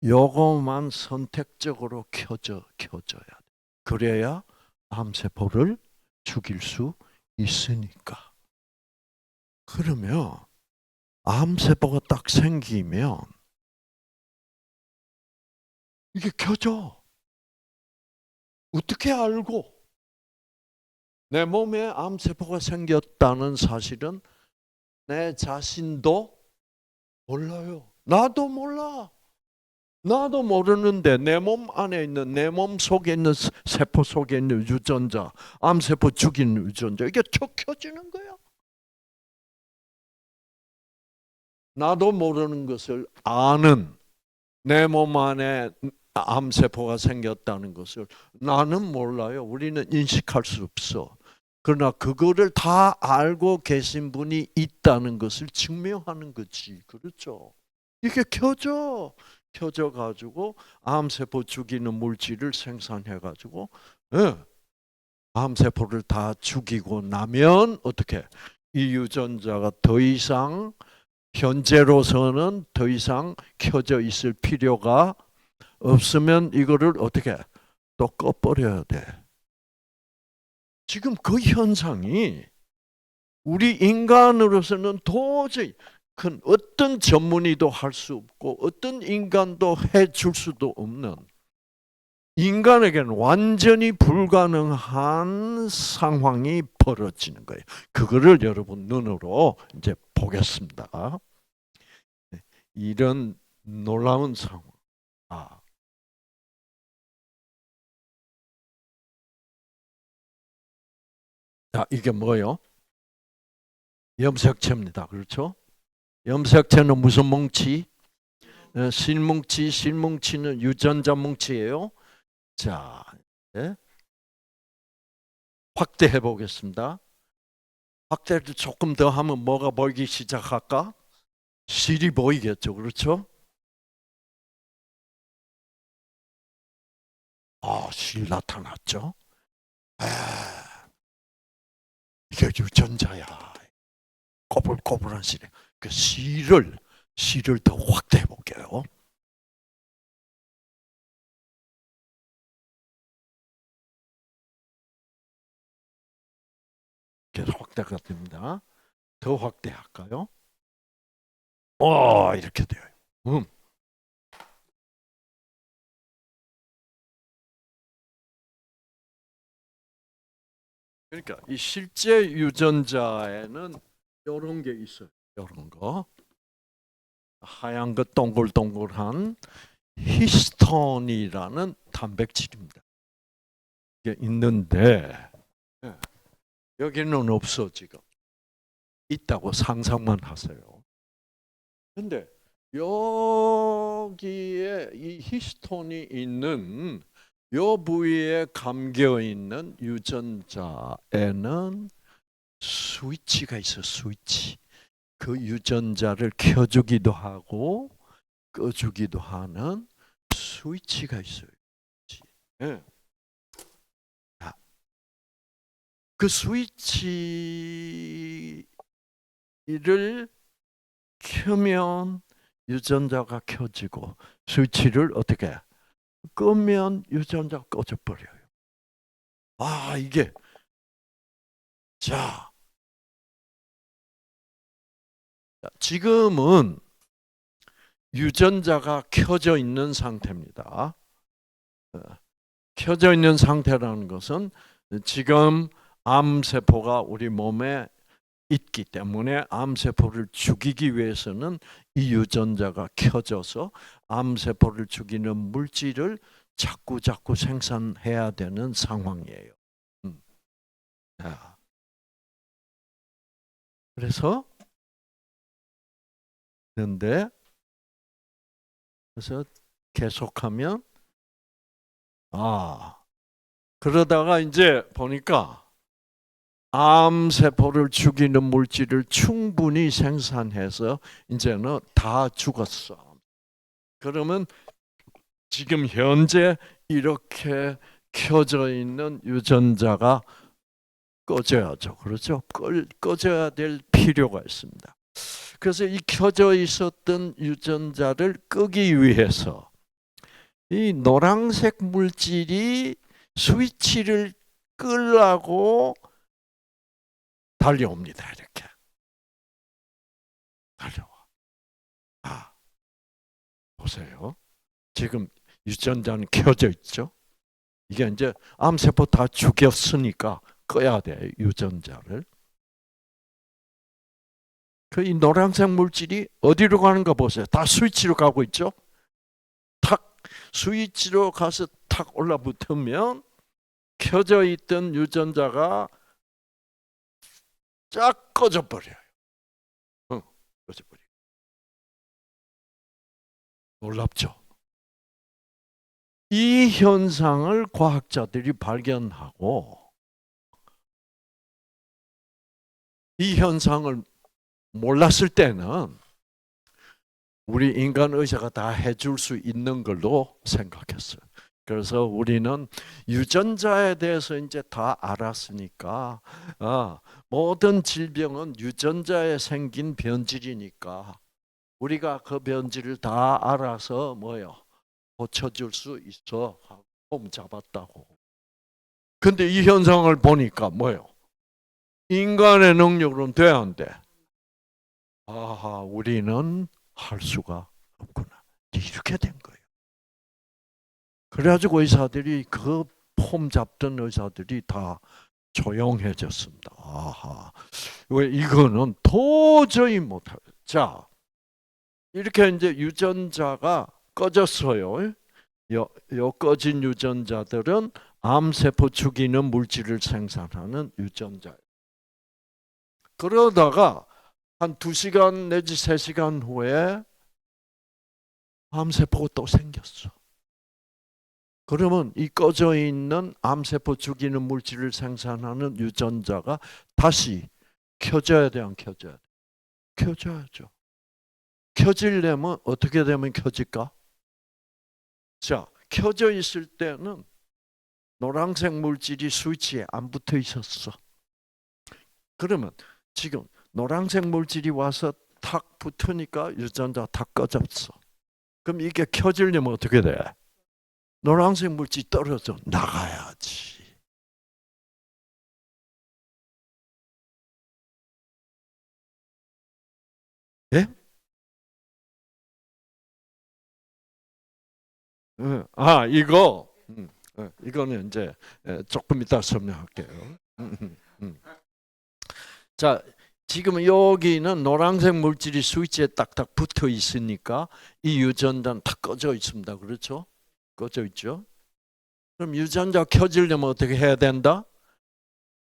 요거만 선택적으로 켜져야 돼. 그래야 암세포를 죽일 수 있으니까. 그러면 암세포가 딱 생기면 이게 켜져. 어떻게 알고? 내 몸에 암세포가 생겼다는 사실은 내 자신도 몰라요. 나도 몰라. 나도 모르는데 내 몸 안에 있는 내 몸 속에 있는 세포 속에 있는 유전자, 암세포 죽이는 유전자 이게 툭 켜지는 거야. 나도 모르는 것을 아는 내 몸 안에 암세포가 생겼다는 것을 나는 몰라요. 우리는 인식할 수 없어. 그러나 그거를 다 알고 계신 분이 있다는 것을 증명하는 거지. 그렇죠? 이게 켜져 가지고 암세포 죽이는 물질을 생산해 가지고 암세포를 다 죽이고 나면 어떻게? 이 유전자가 더 이상 현재로서는 더 이상 켜져 있을 필요가 없으면 이거를 어떻게? 또 꺼버려야 돼. 지금 그 현상이 우리 인간으로서는 도저히 큰 어떤 전문의도 할 수 없고 어떤 인간도 해줄 수도 없는 인간에게는 완전히 불가능한 상황이 벌어지는 거예요. 그거를 여러분 눈으로 이제 보겠습니다. 이런 놀라운 상황. 자, 이게 뭐예요? 염색체입니다. 그렇죠? 염색체는 무슨 뭉치? 실뭉치, 실뭉치는 유전자 뭉치예요. 자, 네. 확대해 보겠습니다. 확대를 조금 더 하면 뭐가 보이기 시작할까? 실이 보이겠죠. 그렇죠? 실 나타났죠. 이게 유전자야. 꼬불꼬불한 실. 그 실을 더 확대해 볼게요. 계속 확대가 됩니다. 더 확대할까요? 이렇게 돼요. 그러니까 이 실제 유전자에는 이런 게 있어요. 이런 거. 하얀 거 동글동글한 히스톤이라는 단백질입니다. 이게 있는데 여기는 없어 지금. 있다고 상상만 하세요. 근데 여기에 이 히스톤이 있는 요 부위에 감겨 있는 유전자에는 스위치가 있어. 스위치. 그 유전자를 켜주기도 하고 꺼주기도 하는 스위치가 있어요. 네. 그 스위치를 켜면 유전자가 켜지고 스위치를 어떻게 끄면 유전자가 꺼져 버려요. 이게 자 지금은 유전자가 켜져 있는 상태입니다. 켜져 있는 상태라는 것은 지금 암세포가 우리 몸에 있기 때문에 암세포를 죽이기 위해서는 이 유전자가 켜져서 암세포를 죽이는 물질을 자꾸 생산해야 되는 상황이에요. 그래서 그래서 계속하면 그러다가 이제 보니까 암세포를 죽이는 물질을 충분히 생산해서 이제는 다 죽었어. 그러면 지금 현재 이렇게 켜져 있는 유전자가 꺼져야죠. 그렇죠? 꺼져야 될 필요가 있습니다. 그래서 이 켜져 있었던 유전자를 끄기 위해서 이 노란색 물질이 스위치를 끄려고 달려옵니다. 이렇게. 달려와. 아, 보세요. 지금 유전자는 켜져 있죠. 이게 이제 암세포 다 죽였으니까 꺼야 돼, 유전자를. 그 이 노란색 물질이 어디로 가는가 보세요. 다 스위치로 가고 있죠. 탁 스위치로 가서 탁 올라붙으면 켜져 있던 유전자가 쫙 꺼져 버려요. 꺼져 버려. 놀랍죠. 이 현상을 과학자들이 발견하고 이 현상을 몰랐을 때는 우리 인간 의사가 다 해줄 수 있는 걸로 생각했어요. 그래서 우리는 유전자에 대해서 이제 다 알았으니까 모든 질병은 유전자에 생긴 변질이니까 우리가 그 변질을 다 알아서 고쳐줄 수 있어 하고 폼 잡았다고. 근데 이 현상을 보니까 인간의 능력으로는 돼, 안 돼? 아하, 우리는 할 수가 없구나. 이렇게 된 거예요. 그래가지고 의사들이 그 폼 잡던 의사들이 다 조용해졌습니다. 아하, 왜 이거는 도저히 못해. 자, 이렇게 이제 유전자가 꺼졌어요. 요 꺼진 유전자들은 암세포 죽이는 물질을 생산하는 유전자예요. 그러다가 한 2시간 내지 3시간 후에 암세포가 또 생겼어. 그러면 이 꺼져 있는 암세포 죽이는 물질을 생산하는 유전자가 다시 켜져야 돼, 안 켜져야 돼? 켜져야죠. 켜지려면 어떻게 되면 켜질까? 자, 켜져 있을 때는 노란색 물질이 스위치에 안 붙어 있었어. 그러면 지금 노란색 물질이 와서 탁 붙으니까 유전자 다 꺼졌어. 그럼 이게 켜지려면 어떻게 돼? 노란색 물질이 떨어져 나가야지. 예? 이거는 이제 조금 이따 설명할게요. 자, 지금 여기는 노란색 물질이 스위치에 딱딱 붙어 있으니까 이 유전자는 다 꺼져 있습니다. 그렇죠? 꺼져 있죠? 그럼 유전자 켜지려면 어떻게 해야 된다?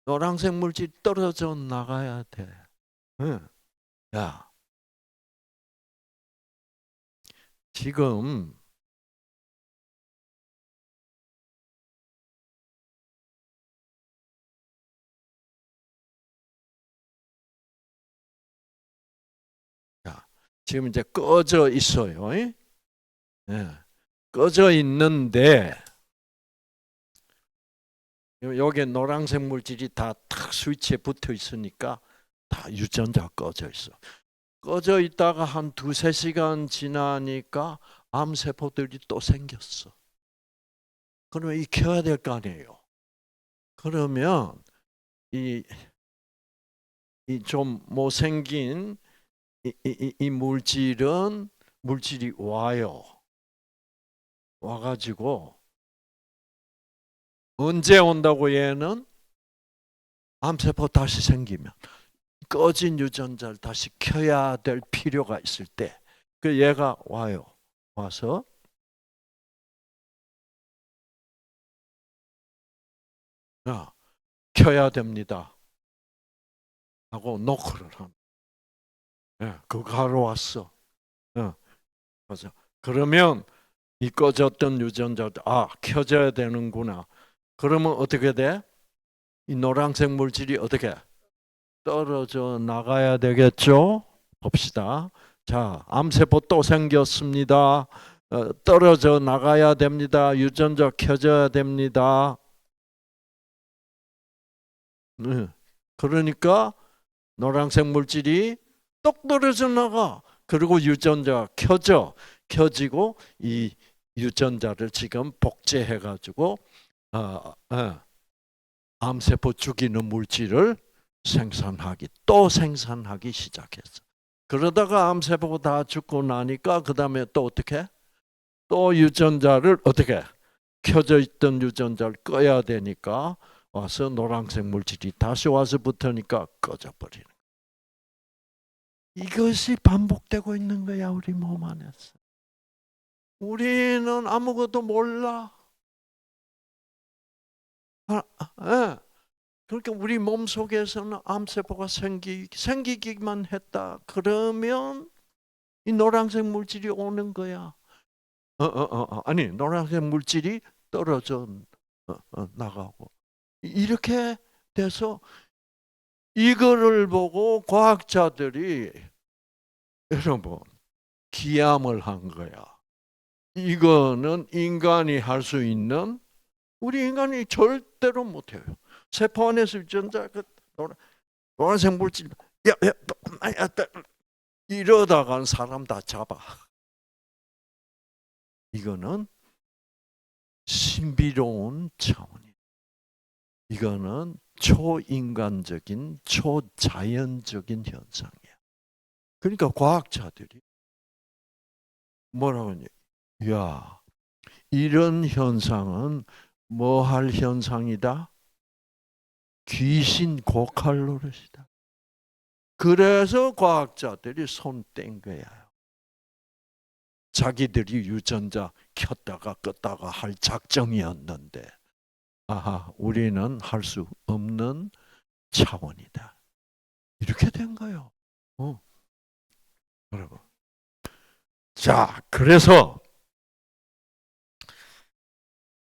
노란색 물질이 떨어져 나가야 돼. 야, 지금 지금 이제 꺼져 있어요. 예? 꺼져 있는데 여기 노란색 물질이 다 탁 스위치에 붙어 있으니까 다 유전자가 꺼져 있어. 꺼져 있다가 한 2-3시간 지나니까 암세포들이 또 생겼어. 그러면 이 켜야 될 거 아니에요. 그러면 이 좀 못생긴 이 물질이 와요. 와가지고 언제 온다고 얘는? 암세포 다시 생기면 꺼진 유전자를 다시 켜야 될 필요가 있을 때 그 얘가 와요. 와서 켜야 됩니다 하고 노크를 합니다. 그거 하러 왔어. 맞아. 그러면 이 꺼졌던 유전자도 켜져야 되는구나. 그러면 어떻게 돼? 이 노란색 물질이 어떻게 떨어져 나가야 되겠죠? 봅시다. 자, 암세포 또 생겼습니다. 떨어져 나가야 됩니다. 유전자 켜져야 됩니다. 그러니까 노란색 물질이 똑 떨어져 나가. 그리고 유전자가 켜지고 이 유전자를 지금 복제해가지고 암세포 죽이는 물질을 또 생산하기 시작했어. 그러다가 암세포가 다 죽고 나니까 그 다음에 또 어떻게? 또 유전자를 어떻게? 켜져 있던 유전자를 꺼야 되니까 와서 노란색 물질이 다시 와서 붙으니까 꺼져버리는. 이것이 반복되고 있는 거야 우리 몸 안에서. 우리는 아무것도 몰라. 예. 그러니까 우리 몸 속에서는 암세포가 생기기만 했다. 그러면 이 노란색 물질이 오는 거야. 아니 노란색 물질이 떨어져 나가고 이렇게 돼서 이거를 보고 과학자들이 여러분 기함을 한 거야. 이거는 인간이 할 수 있는 우리 인간이 절대로 못해요. 세포 안에서 유전자 노란색 물질 야야 이러다간 사람 다 잡아. 이거는 신비로운 차원이에요. 이거는 초인간적인 초자연적인 현상이야. 그러니까 과학자들이 뭐라고 하냐? 야, 이런 현상은 뭐 할 현상이다? 귀신 고칼 노릇이다. 그래서 과학자들이 손 뗀 거야. 자기들이 유전자 켰다가 껐다가 할 작정이었는데, 아하, 우리는 할 수 없는 차원이다. 이렇게 된 거예요. 여러분. 자, 그래서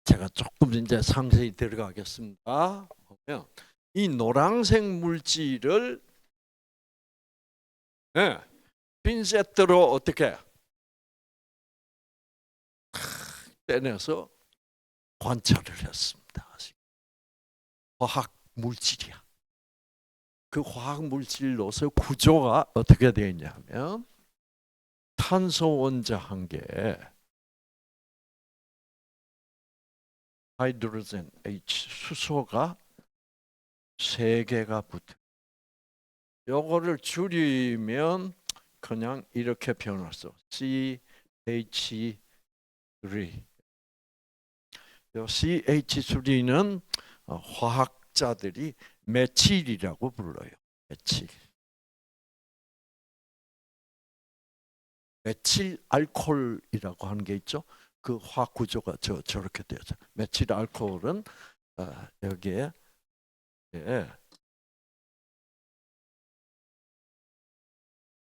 제가 조금 이제 상세히 들어가겠습니다. 보면 이 노란색 물질을 핀셋으로 어떻게 떼내서 관찰을 했습니다. 화학 물질이야. 그 화학 물질로서 구조가 어떻게 되어 있냐면 탄소 원자 한 개, 하이드로젠 H 수소가 3개가 붙어. 요거를 줄이면 그냥 이렇게 표현했어. CH3. 요 CH3는 화학자들이 메칠이라고 불러요. 메칠. 메칠 알코올이라고 하는 게 있죠. 그 화학 구조가 저렇게 되죠. 메칠 알코올은 여기에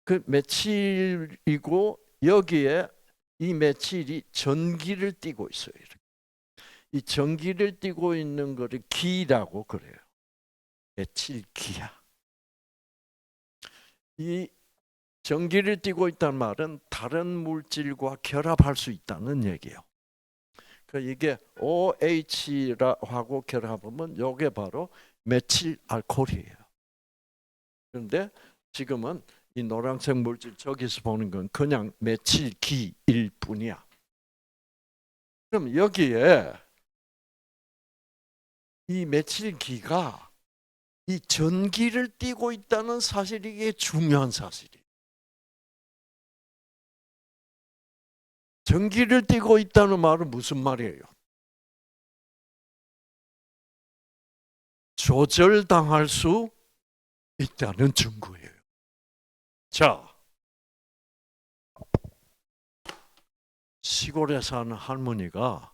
그 메칠이고 여기에 이 메칠이 전기를 띠고 있어요. 이 전기를 띠고 있는 거를 기라고 그래요. 메칠기야. 이 전기를 띠고 있다는 말은 다른 물질과 결합할 수 있다는 얘기예요. 이게 OH하고 결합하면 이게 바로 메칠 알코올이에요. 그런데 지금은 이 노란색 물질 저기서 보는 건 그냥 메칠기일 뿐이야. 그럼 여기에 이 메칠기가 이 전기를 띠고 있다는 사실이 이게 중요한 사실이에요. 전기를 띠고 있다는 말은 무슨 말이에요? 조절당할 수 있다는 증거예요. 자, 시골에 사는 할머니가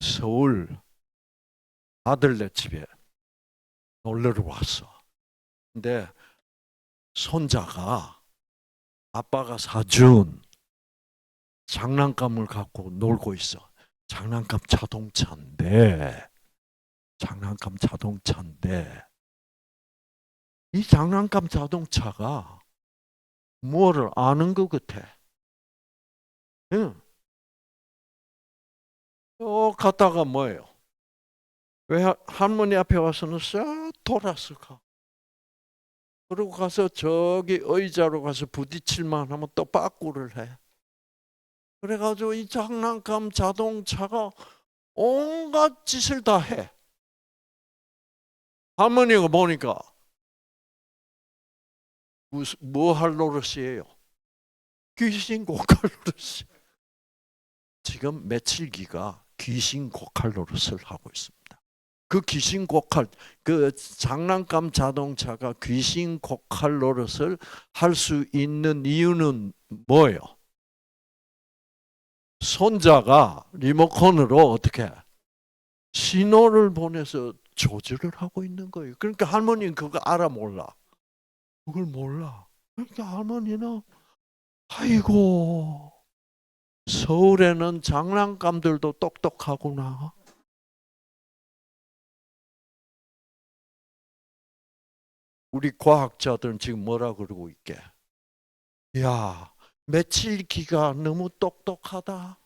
서울 아들네 집에 놀러를 왔어. 근데 손자가 아빠가 사준 장난감을 갖고 놀고 있어. 장난감 자동차인데 이 장난감 자동차가 뭐를 아는 것 같아. 응. 갔다가 뭐예요? 왜 할머니 앞에 와서는 싹 돌아서 가. 그러고 가서 저기 의자로 가서 부딪힐만 하면 또 빠꾸를 해. 그래가지고 이 장난감 자동차가 온갖 짓을 다 해. 할머니가 보니까 뭐 할 노릇이에요? 귀신 곡할 노릇이. 지금 며칠기가 귀신 곡할 노릇을 하고 있습니다. 그 귀신 곡할, 그 장난감 자동차가 귀신 곡할 노릇을 할 수 있는 이유는 뭐예요? 손자가 리모컨으로 어떻게 신호를 보내서 조절을 하고 있는 거예요. 그러니까 할머니는 그거 알아 몰라? 그걸 몰라. 그러니까 할머니는 아이고 서울에는 장난감들도 똑똑하구나. 우리 과학자들은 지금 뭐라 그러고 있게? 야, 며칠기가 너무 똑똑하다.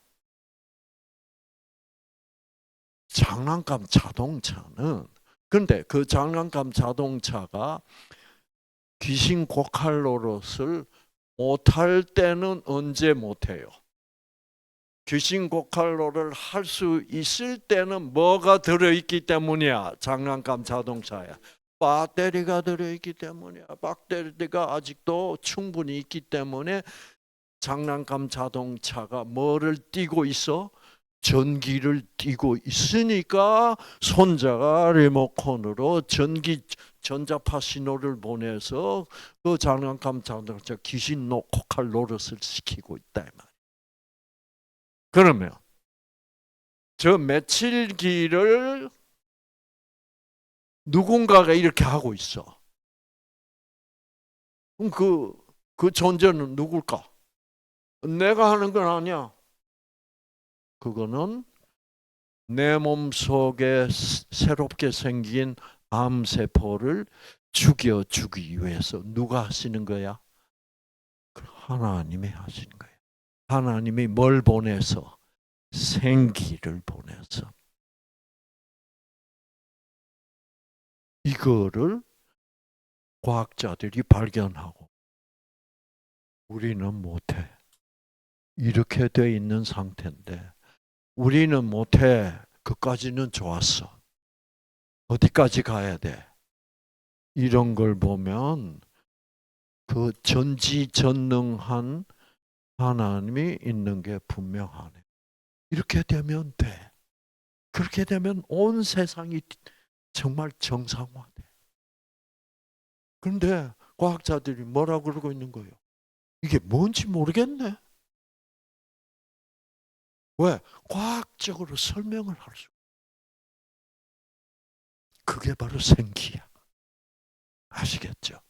장난감 자동차는 근데 그 장난감 자동차가 귀신 고칼 노릇을 못할 때는 언제 못해요? 귀신 고칼로를 할 수 있을 때는 뭐가 들어있기 때문이야? 장난감 자동차에 배터리가 들어있기 때문이야. 배터리가 아직도 충분히 있기 때문에 장난감 자동차가 뭐를 띠고 있어? 전기를 띠고 있으니까 손자가 리모컨으로 전자파 신호를 보내서 그 장난감 자동차 귀신 고칼 노릇을 시키고 있다 이 말이야. 그러면 저 며칠기를 누군가가 이렇게 하고 있어. 그럼 그 존재는 누굴까? 내가 하는 건 아니야. 그거는 내 몸속에 새롭게 생긴 암세포를 죽여주기 위해서 누가 하시는 거야? 하나님이 하시는 거예요. 하나님이 뭘 보내서? 생기를 보내서. 이거를 과학자들이 발견하고 우리는 못해. 이렇게 돼 있는 상태인데 우리는 못해. 그까지는 좋았어. 어디까지 가야 돼? 이런 걸 보면 그 전지전능한 하나님이 있는 게 분명하네. 이렇게 되면 돼. 그렇게 되면 온 세상이 정말 정상화돼. 그런데 과학자들이 뭐라고 그러고 있는 거예요? 이게 뭔지 모르겠네. 왜? 과학적으로 설명을 할 수. 그게 바로 생기야. 아시겠죠?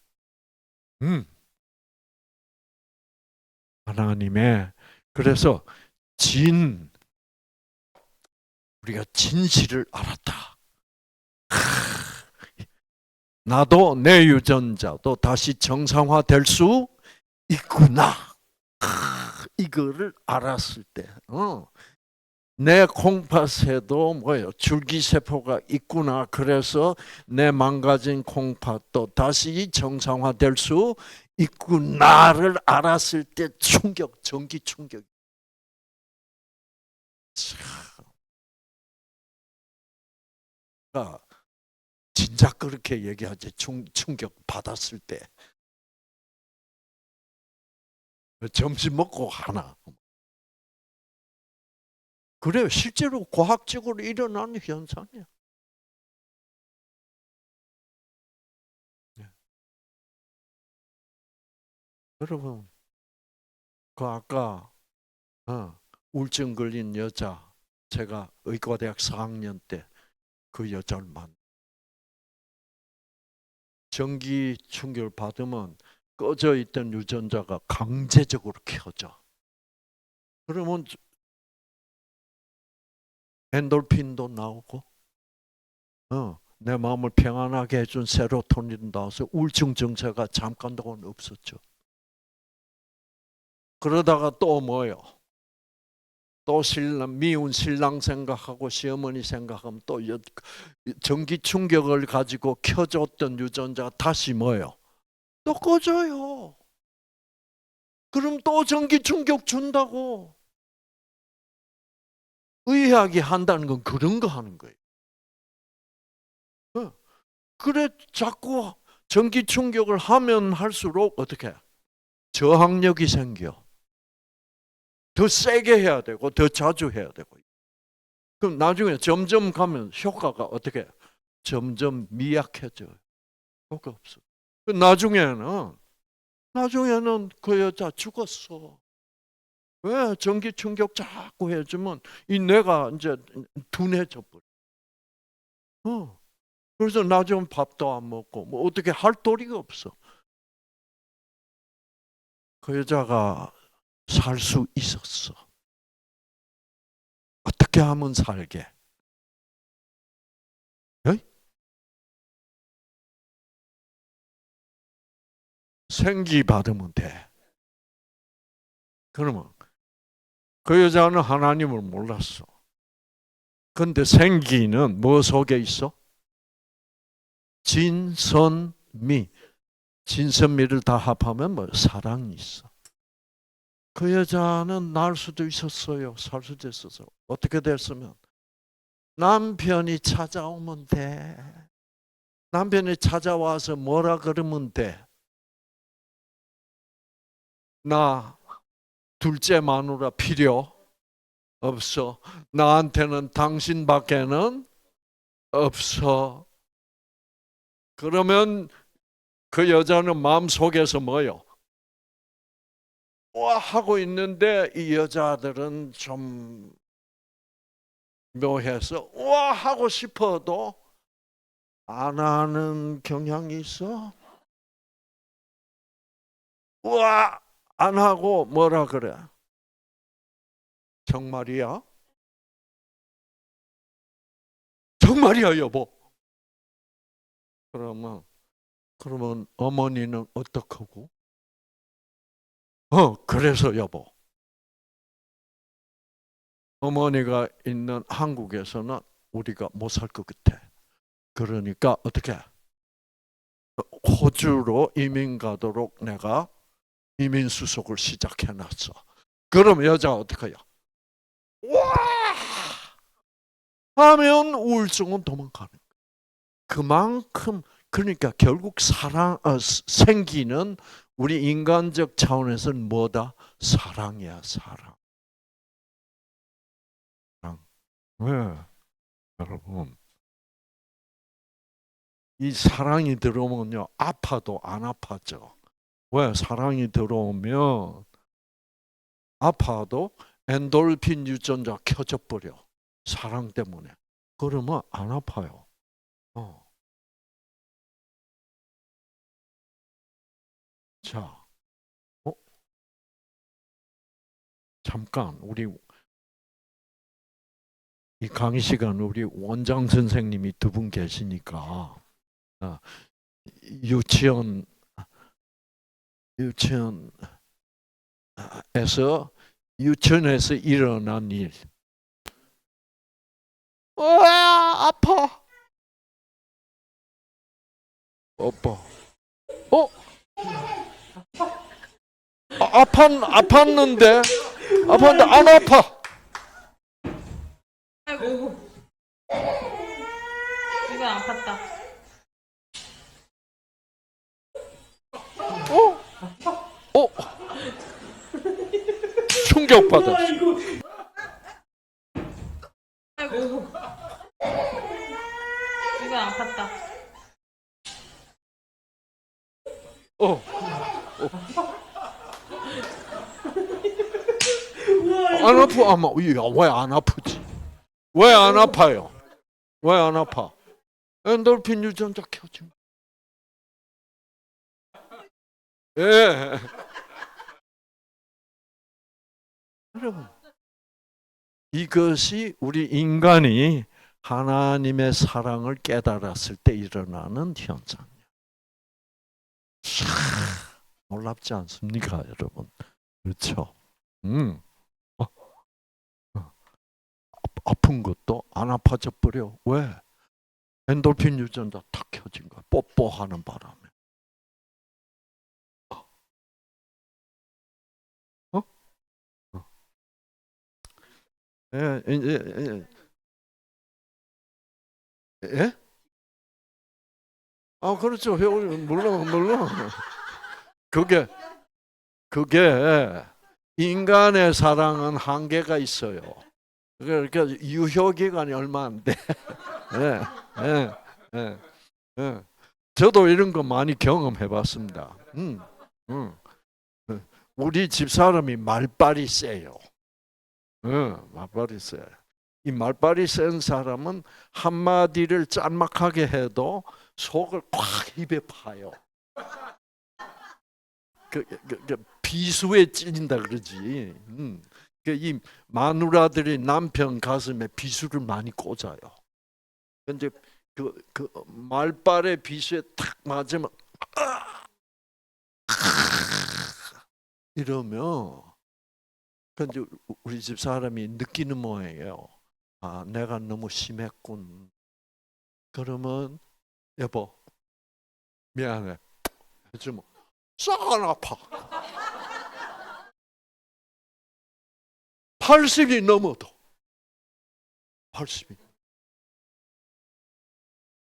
하나님의 그래서 우리가 진실을 알았다. 나도 내 유전자도 다시 정상화될 수 있구나. 이거를 알았을 때, 내 콩팥에도 뭐예요? 줄기세포가 있구나. 그래서 내 망가진 콩팥도 다시 정상화될 수 있구나를 알았을 때 충격, 전기 충격. 진작 그렇게 얘기하지. 충격 받았을 때. 점심 먹고 하나. 그래요. 실제로 과학적으로 일어나는 현상이야. 네. 여러분, 그 아까 우울증 걸린 여자, 제가 의과대학 4학년 때 그 여자를 전기 충격을 받으면 꺼져 있던 유전자가 강제적으로 켜져. 그러면 엔돌핀도 나오고, 내 마음을 평안하게 해준 세로토닌도 나와서 우울증 증세가 잠깐 동안 없었죠. 그러다가 또 뭐요? 또 미운 신랑 생각하고 시어머니 생각하면 또 전기 충격을 가지고 켜줬던 유전자가 다시 뭐요? 또 꺼져요. 그럼 또 전기 충격 준다고. 의학이 한다는 건 그런 거 하는 거예요. 그래 자꾸 전기 충격을 하면 할수록 어떻게 저항력이 생겨. 더 세게 해야 되고 더 자주 해야 되고. 그럼 나중에 점점 가면 효과가 어떻게 점점 미약해져요. 효과 없어. 나중에는 그 여자 죽었어. 왜? 전기 충격 자꾸 해주면 이 뇌가 이제 둔해져 버려. 그래서 나중에 밥도 안 먹고 뭐 어떻게 할 도리가 없어. 그 여자가 살 수 있었어. 어떻게 하면 살게? 에이? 생기 받으면 돼. 그러면 그 여자는 하나님을 몰랐어. 근데 생기는 뭐 속에 있어? 진선미. 진선미를 다 합하면 뭐 사랑이 있어. 그 여자는 날 수도 있었어요. 살 수도 있었어. 어떻게 됐으면 남편이 찾아오면 돼. 남편이 찾아와서 뭐라 그러면 돼. 나 둘째 마누라 필요 없어. 나한테는 당신밖에는 없어. 그러면 그 여자는 마음속에서 뭐요? 와 하고 있는데 이 여자들은 좀 묘해서 와 하고 싶어도 안 하는 경향이 있어. 와 안 하고 뭐라 그래? 정말이야? 정말이야 여보. 그러면 어머니는 어떡하고? 그래서 여보. 어머니가 있는 한국에서는 우리가 못 살 것 같아. 그러니까 어떻게? 호주로 이민 가도록 내가 이민 수속을 시작해놨어. 그럼 여자가 어떡해요? 와! 하면 우울증은 도망가는 거야. 그만큼 그러니까 결국 생기는 우리 인간적 차원에서는 뭐다? 사랑이야, 사랑. 왜? 여러분 이 사랑이 들어오면요 아파도 안 아파져. 왜? 사랑이 들어오면 아파도 엔돌핀 유전자 켜져 버려. 사랑 때문에. 그러면 안 아파요. 어. 자, 어? 잠깐 우리 이 강의 시간 우리 원장 선생님이 두 분 계시니까 유치원 유치원에서 일어난 일. 아파. 오빠. 아팠는데 안 아파. 아이고, 이건 아팠다. 어? 어? 충격받았어. 아이고, 이건 아팠다. 어. 안 아파, 아마. 왜 안 아프지? 왜 안 아파요? 왜 안 아파? 엔돌핀 유전자 켜진. 예. 여러분, 이것이 우리 인간이 하나님의 사랑을 깨달았을 때 일어나는 현상이에요. 놀랍지 않습니까, 여러분? 그렇죠? 어, 어. 아픈 것도 안 아파져 버려. 왜? 엔돌핀 유전자 탁 켜진 거야. 뽀뽀하는 바람에. 어? 어. 예, 예, 예. 예? 그렇죠. 물론. 그게 인간의 사랑은 한계가 있어요. 그러니까 유효 기간이 얼마 안 돼. 예, 예, 예, 예. 저도 이런 거 많이 경험해봤습니다. 음. 우리 집 사람이 말빨이 세요. 말빨이 세. 이 말빨이 센 사람은 한마디를 짤막하게 해도 속을 콱 입에 파요. 비수에 찔린다 그러지. 이 마누라들이 남편 가슴에 비수를 많이 꽂아요. 근데 그 말빨의 비수에 탁 맞으면 이러면 근데 우리 집 사람이 느끼는 모양이에요. 내가 너무 심했군. 그러면 여보 미안해. 해주면 싹 안 아파. 80이 넘어도 80이.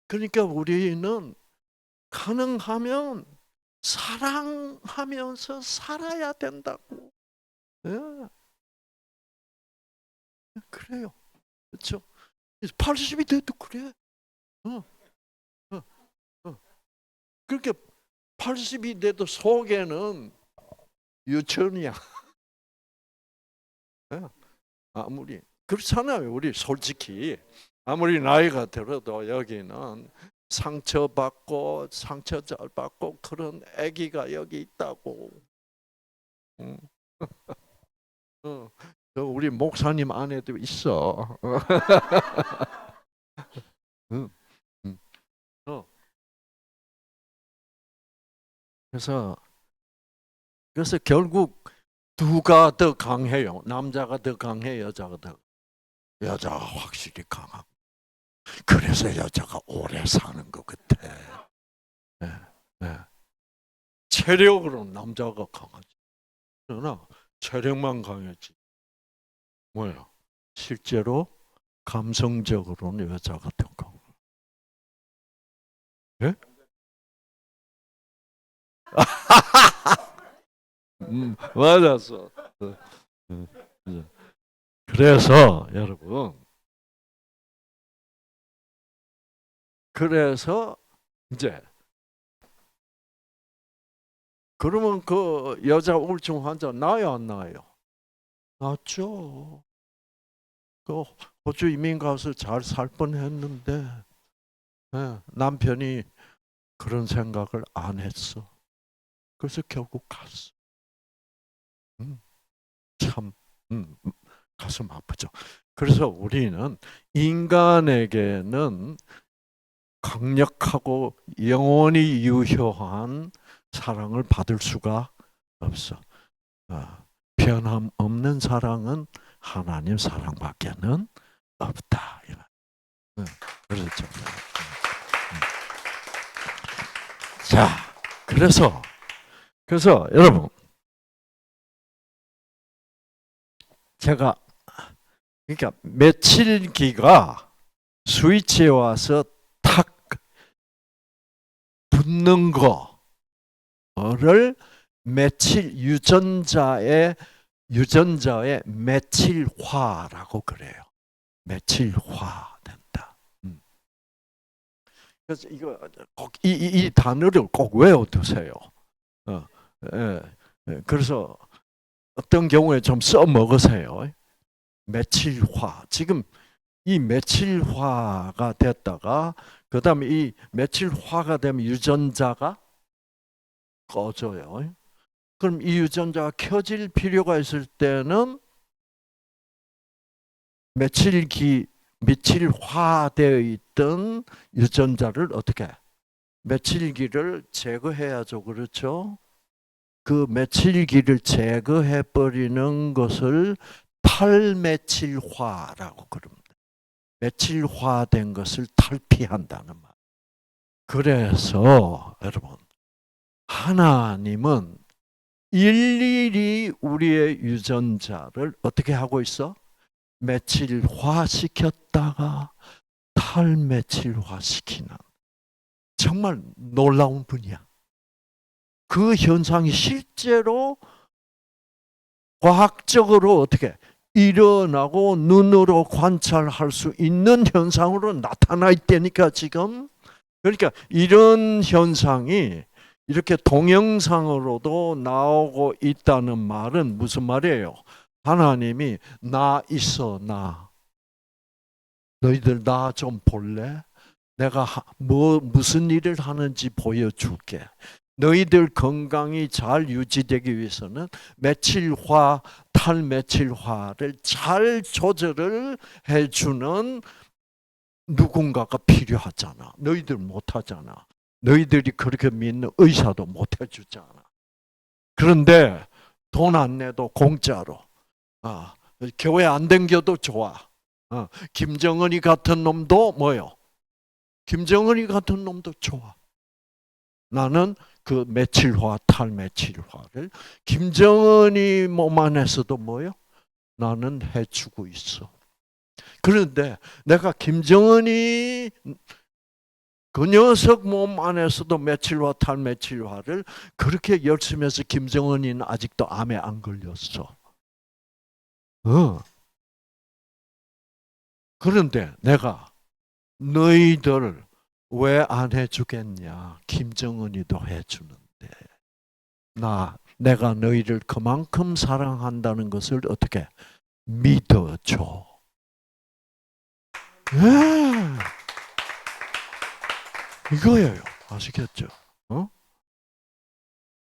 그러니까 우리는 가능하면 사랑하면서 살아야 된다고. 예. 그래요. 그렇죠? 80이 돼도 그래. 어, 어, 어. 그렇게 80이 돼도 속에는 유치원이야. 예. 아무리 그렇잖아요. 우리 솔직히 아무리 나이가 들어도 여기는 상처받고 상처 잘 받고 그런 아기가 여기 있다고. 응. 우리 목사님 안에도 있어. 응. 응. 그래서 결국 누가 더 강해요? 남자가 더 강해, 여자가 더? 여자가 확실히 강하고. 그래서 여자가 오래 사는 것 같아. 네, 네. 체력으로는 남자가 강하지. 그러나 체력만 강했지. 뭐야? 실제로 감성적으로는 여자가 더 강해. 예? 맞았어. 그래서 여러분, 그래서 이제 그러면 그 여자 우울증 환자 나요 안 나요? 낫죠. 그 호주 이민 가서 잘 살 뻔했는데 남편이 그런 생각을 안 했어. 그래서 결국 갔어. 참 가슴 아프죠. 그래서 우리는 인간에게는 강력하고 영원히 유효한 사랑을 받을 수가 없어. 변함 없는 사랑은 하나님 사랑밖에는 없다. 그렇죠. 자, 그래서 여러분, 제가 그러니까 며칠기가 스위치에 와서 탁 붙는 거를 며칠 유전자의 며칠화라고 그래요. 며칠화된다. 그래서 이거 꼭 이 단어를 꼭 외워두세요. 그래서 어떤 경우에 좀 써먹으세요. 며칠화. 지금 이 며칠화가 됐다가 그 다음에 이 며칠화가 되면 유전자가 꺼져요. 그럼 이 유전자가 켜질 필요가 있을 때는 며칠화되어 있던 유전자를 어떻게 며칠기를 제거해야죠. 그렇죠? 그 며칠기를 제거해 버리는 것을 탈며칠화라고 그럽니다. 며칠화된 것을 탈피한다는 말. 그래서 여러분, 하나님은 일일이 우리의 유전자를 어떻게 하고 있어? 며칠화 시켰다가 탈며칠화 시키는. 정말 놀라운 분이야. 그 현상이 실제로 과학적으로 어떻게 일어나고 눈으로 관찰할 수 있는 현상으로 나타나 있다니까 지금. 그러니까 이런 현상이 이렇게 동영상으로도 나오고 있다는 말은 무슨 말이에요? 하나님이 나 있어, 나. 너희들 나 좀 볼래? 내가 무슨 일을 하는지 보여줄게. 너희들 건강이 잘 유지되기 위해서는 메칠화, 탈메칠화를 잘 조절을 해주는 누군가가 필요하잖아. 너희들 못하잖아. 너희들이 그렇게 믿는 의사도 못해주잖아. 그런데 돈 안 내도 공짜로. 교회 안 댕겨도 좋아. 김정은이 같은 놈도 뭐요? 김정은이 같은 놈도 좋아. 나는 그 메칠화, 탈메칠화를 김정은이 몸 안에서도 뭐요? 나는 해주고 있어. 그런데 내가 김정은이 그 녀석 몸 안에서도 메칠화, 탈메칠화를 그렇게 열심히 해서 김정은이는 아직도 암에 안 걸렸어. 그런데 내가 너희들 왜 안 해주겠냐? 김정은이도 해주는데. 내가 너희를 그만큼 사랑한다는 것을 어떻게 믿어줘. 네. 이거예요. 아시겠죠?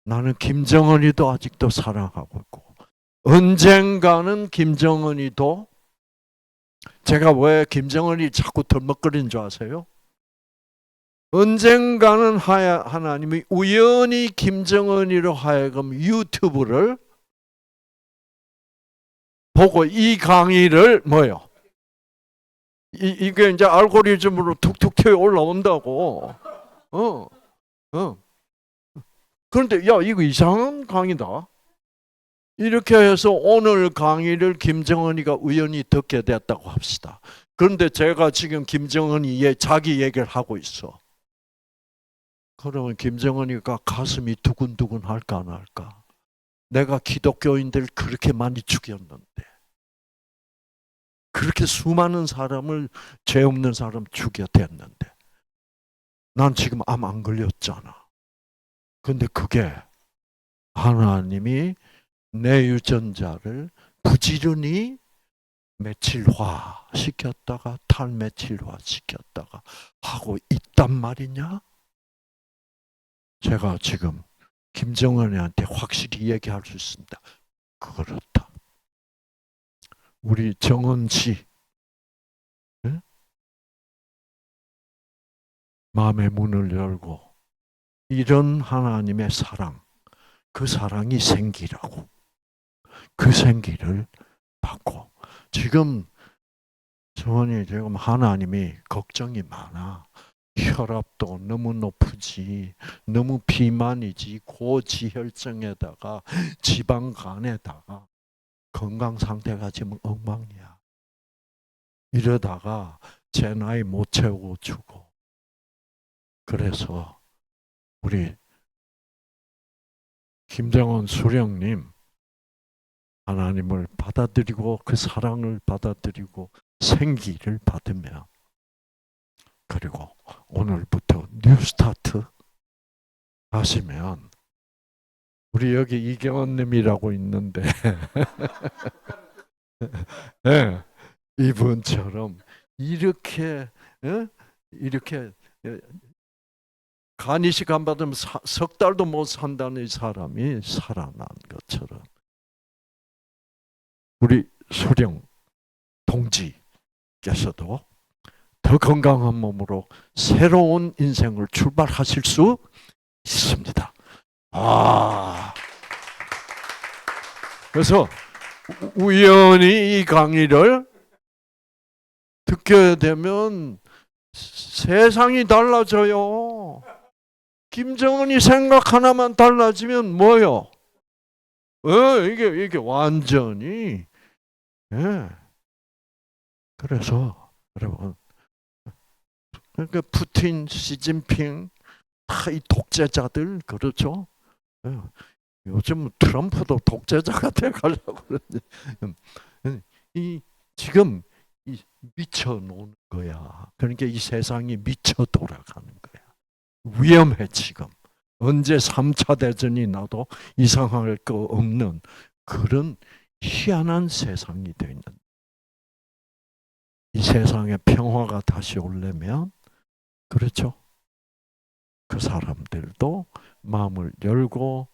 나는 김정은이도 아직도 사랑하고 있고 언젠가는 김정은이도 제가 왜 김정은이 자꾸 덜먹거리는 줄 아세요? 언젠가는 하나님이 우연히 김정은이로 하여금 유튜브를 보고 이 강의를 뭐요? 이게 이제 알고리즘으로 툭툭 튀어 올라온다고. 그런데 야 이거 이상한 강의다. 이렇게 해서 오늘 강의를 김정은이가 우연히 듣게 됐다고 합시다. 그런데 제가 지금 김정은이 자기 얘기를 하고 있어. 그러면 김정은이가 가슴이 두근두근 할까 안 할까? 내가 기독교인들 그렇게 많이 죽였는데 그렇게 수많은 사람을 죄 없는 사람 죽여댔는데 난 지금 암 안 걸렸잖아. 근데 그게 하나님이 내 유전자를 부지런히 메칠화 시켰다가 탈메칠화 시켰다가 하고 있단 말이냐? 제가 지금 김정은이한테 확실히 얘기할 수 있습니다. 그렇다. 우리 정은 씨 마음의 문을 열고 이런 하나님의 사랑, 그 사랑이 생기라고. 그 생기를 받고 지금 정원이 지금 하나님이 걱정이 많아. 혈압도 너무 높으지, 너무 비만이지, 고지혈증에다가 지방간에다가 건강 상태가 지금 엉망이야. 이러다가 제 나이 못 채우고 죽어. 그래서 우리 김정은 수령님 하나님을 받아들이고 그 사랑을 받아들이고 생기를 받으며 그리고 오늘부터 뉴스타트 하시면 우리 여기 이경원님이라고 있는데 네, 이분처럼 이렇게 이렇게 간이식 안 받으면 석 달도 못 산다는 사람이 살아난 것처럼 우리 수령 동지께서도 더 건강한 몸으로 새로운 인생을 출발하실 수 있습니다. 그래서 우연히 이 강의를 듣게 되면 세상이 달라져요. 김정은이 생각 하나만 달라지면 뭐요? 이게 완전히. 그래서 여러분, 그러니까 푸틴, 시진핑 다 이 독재자들 그렇죠. 예. 요즘 트럼프도 독재자가 돼가려고 그러는데 이 지금 미쳐 노는 거야. 그러니까 이 세상이 미쳐 돌아가는 거야. 위험해 지금. 언제 3차 대전이 나도 이상할 거 없는 그런 희한한 세상이 되어 있는. 이 세상에 평화가 다시 오려면 그렇죠. 그 사람들도 마음을 열고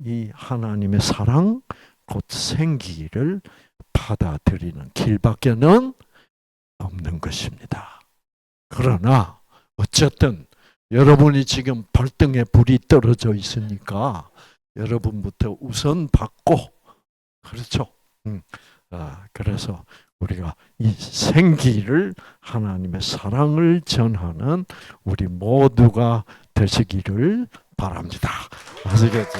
이 하나님의 사랑 곧 생기를 받아들이는 길밖에는 없는 것입니다. 그러나 어쨌든 여러분이 지금 발등에 불이 떨어져 있으니까 여러분부터 우선 받고 그렇죠. 그래서 우리가 이 생기를 하나님의 사랑을 전하는 우리 모두가 되시기를 바랍니다. 아시겠죠?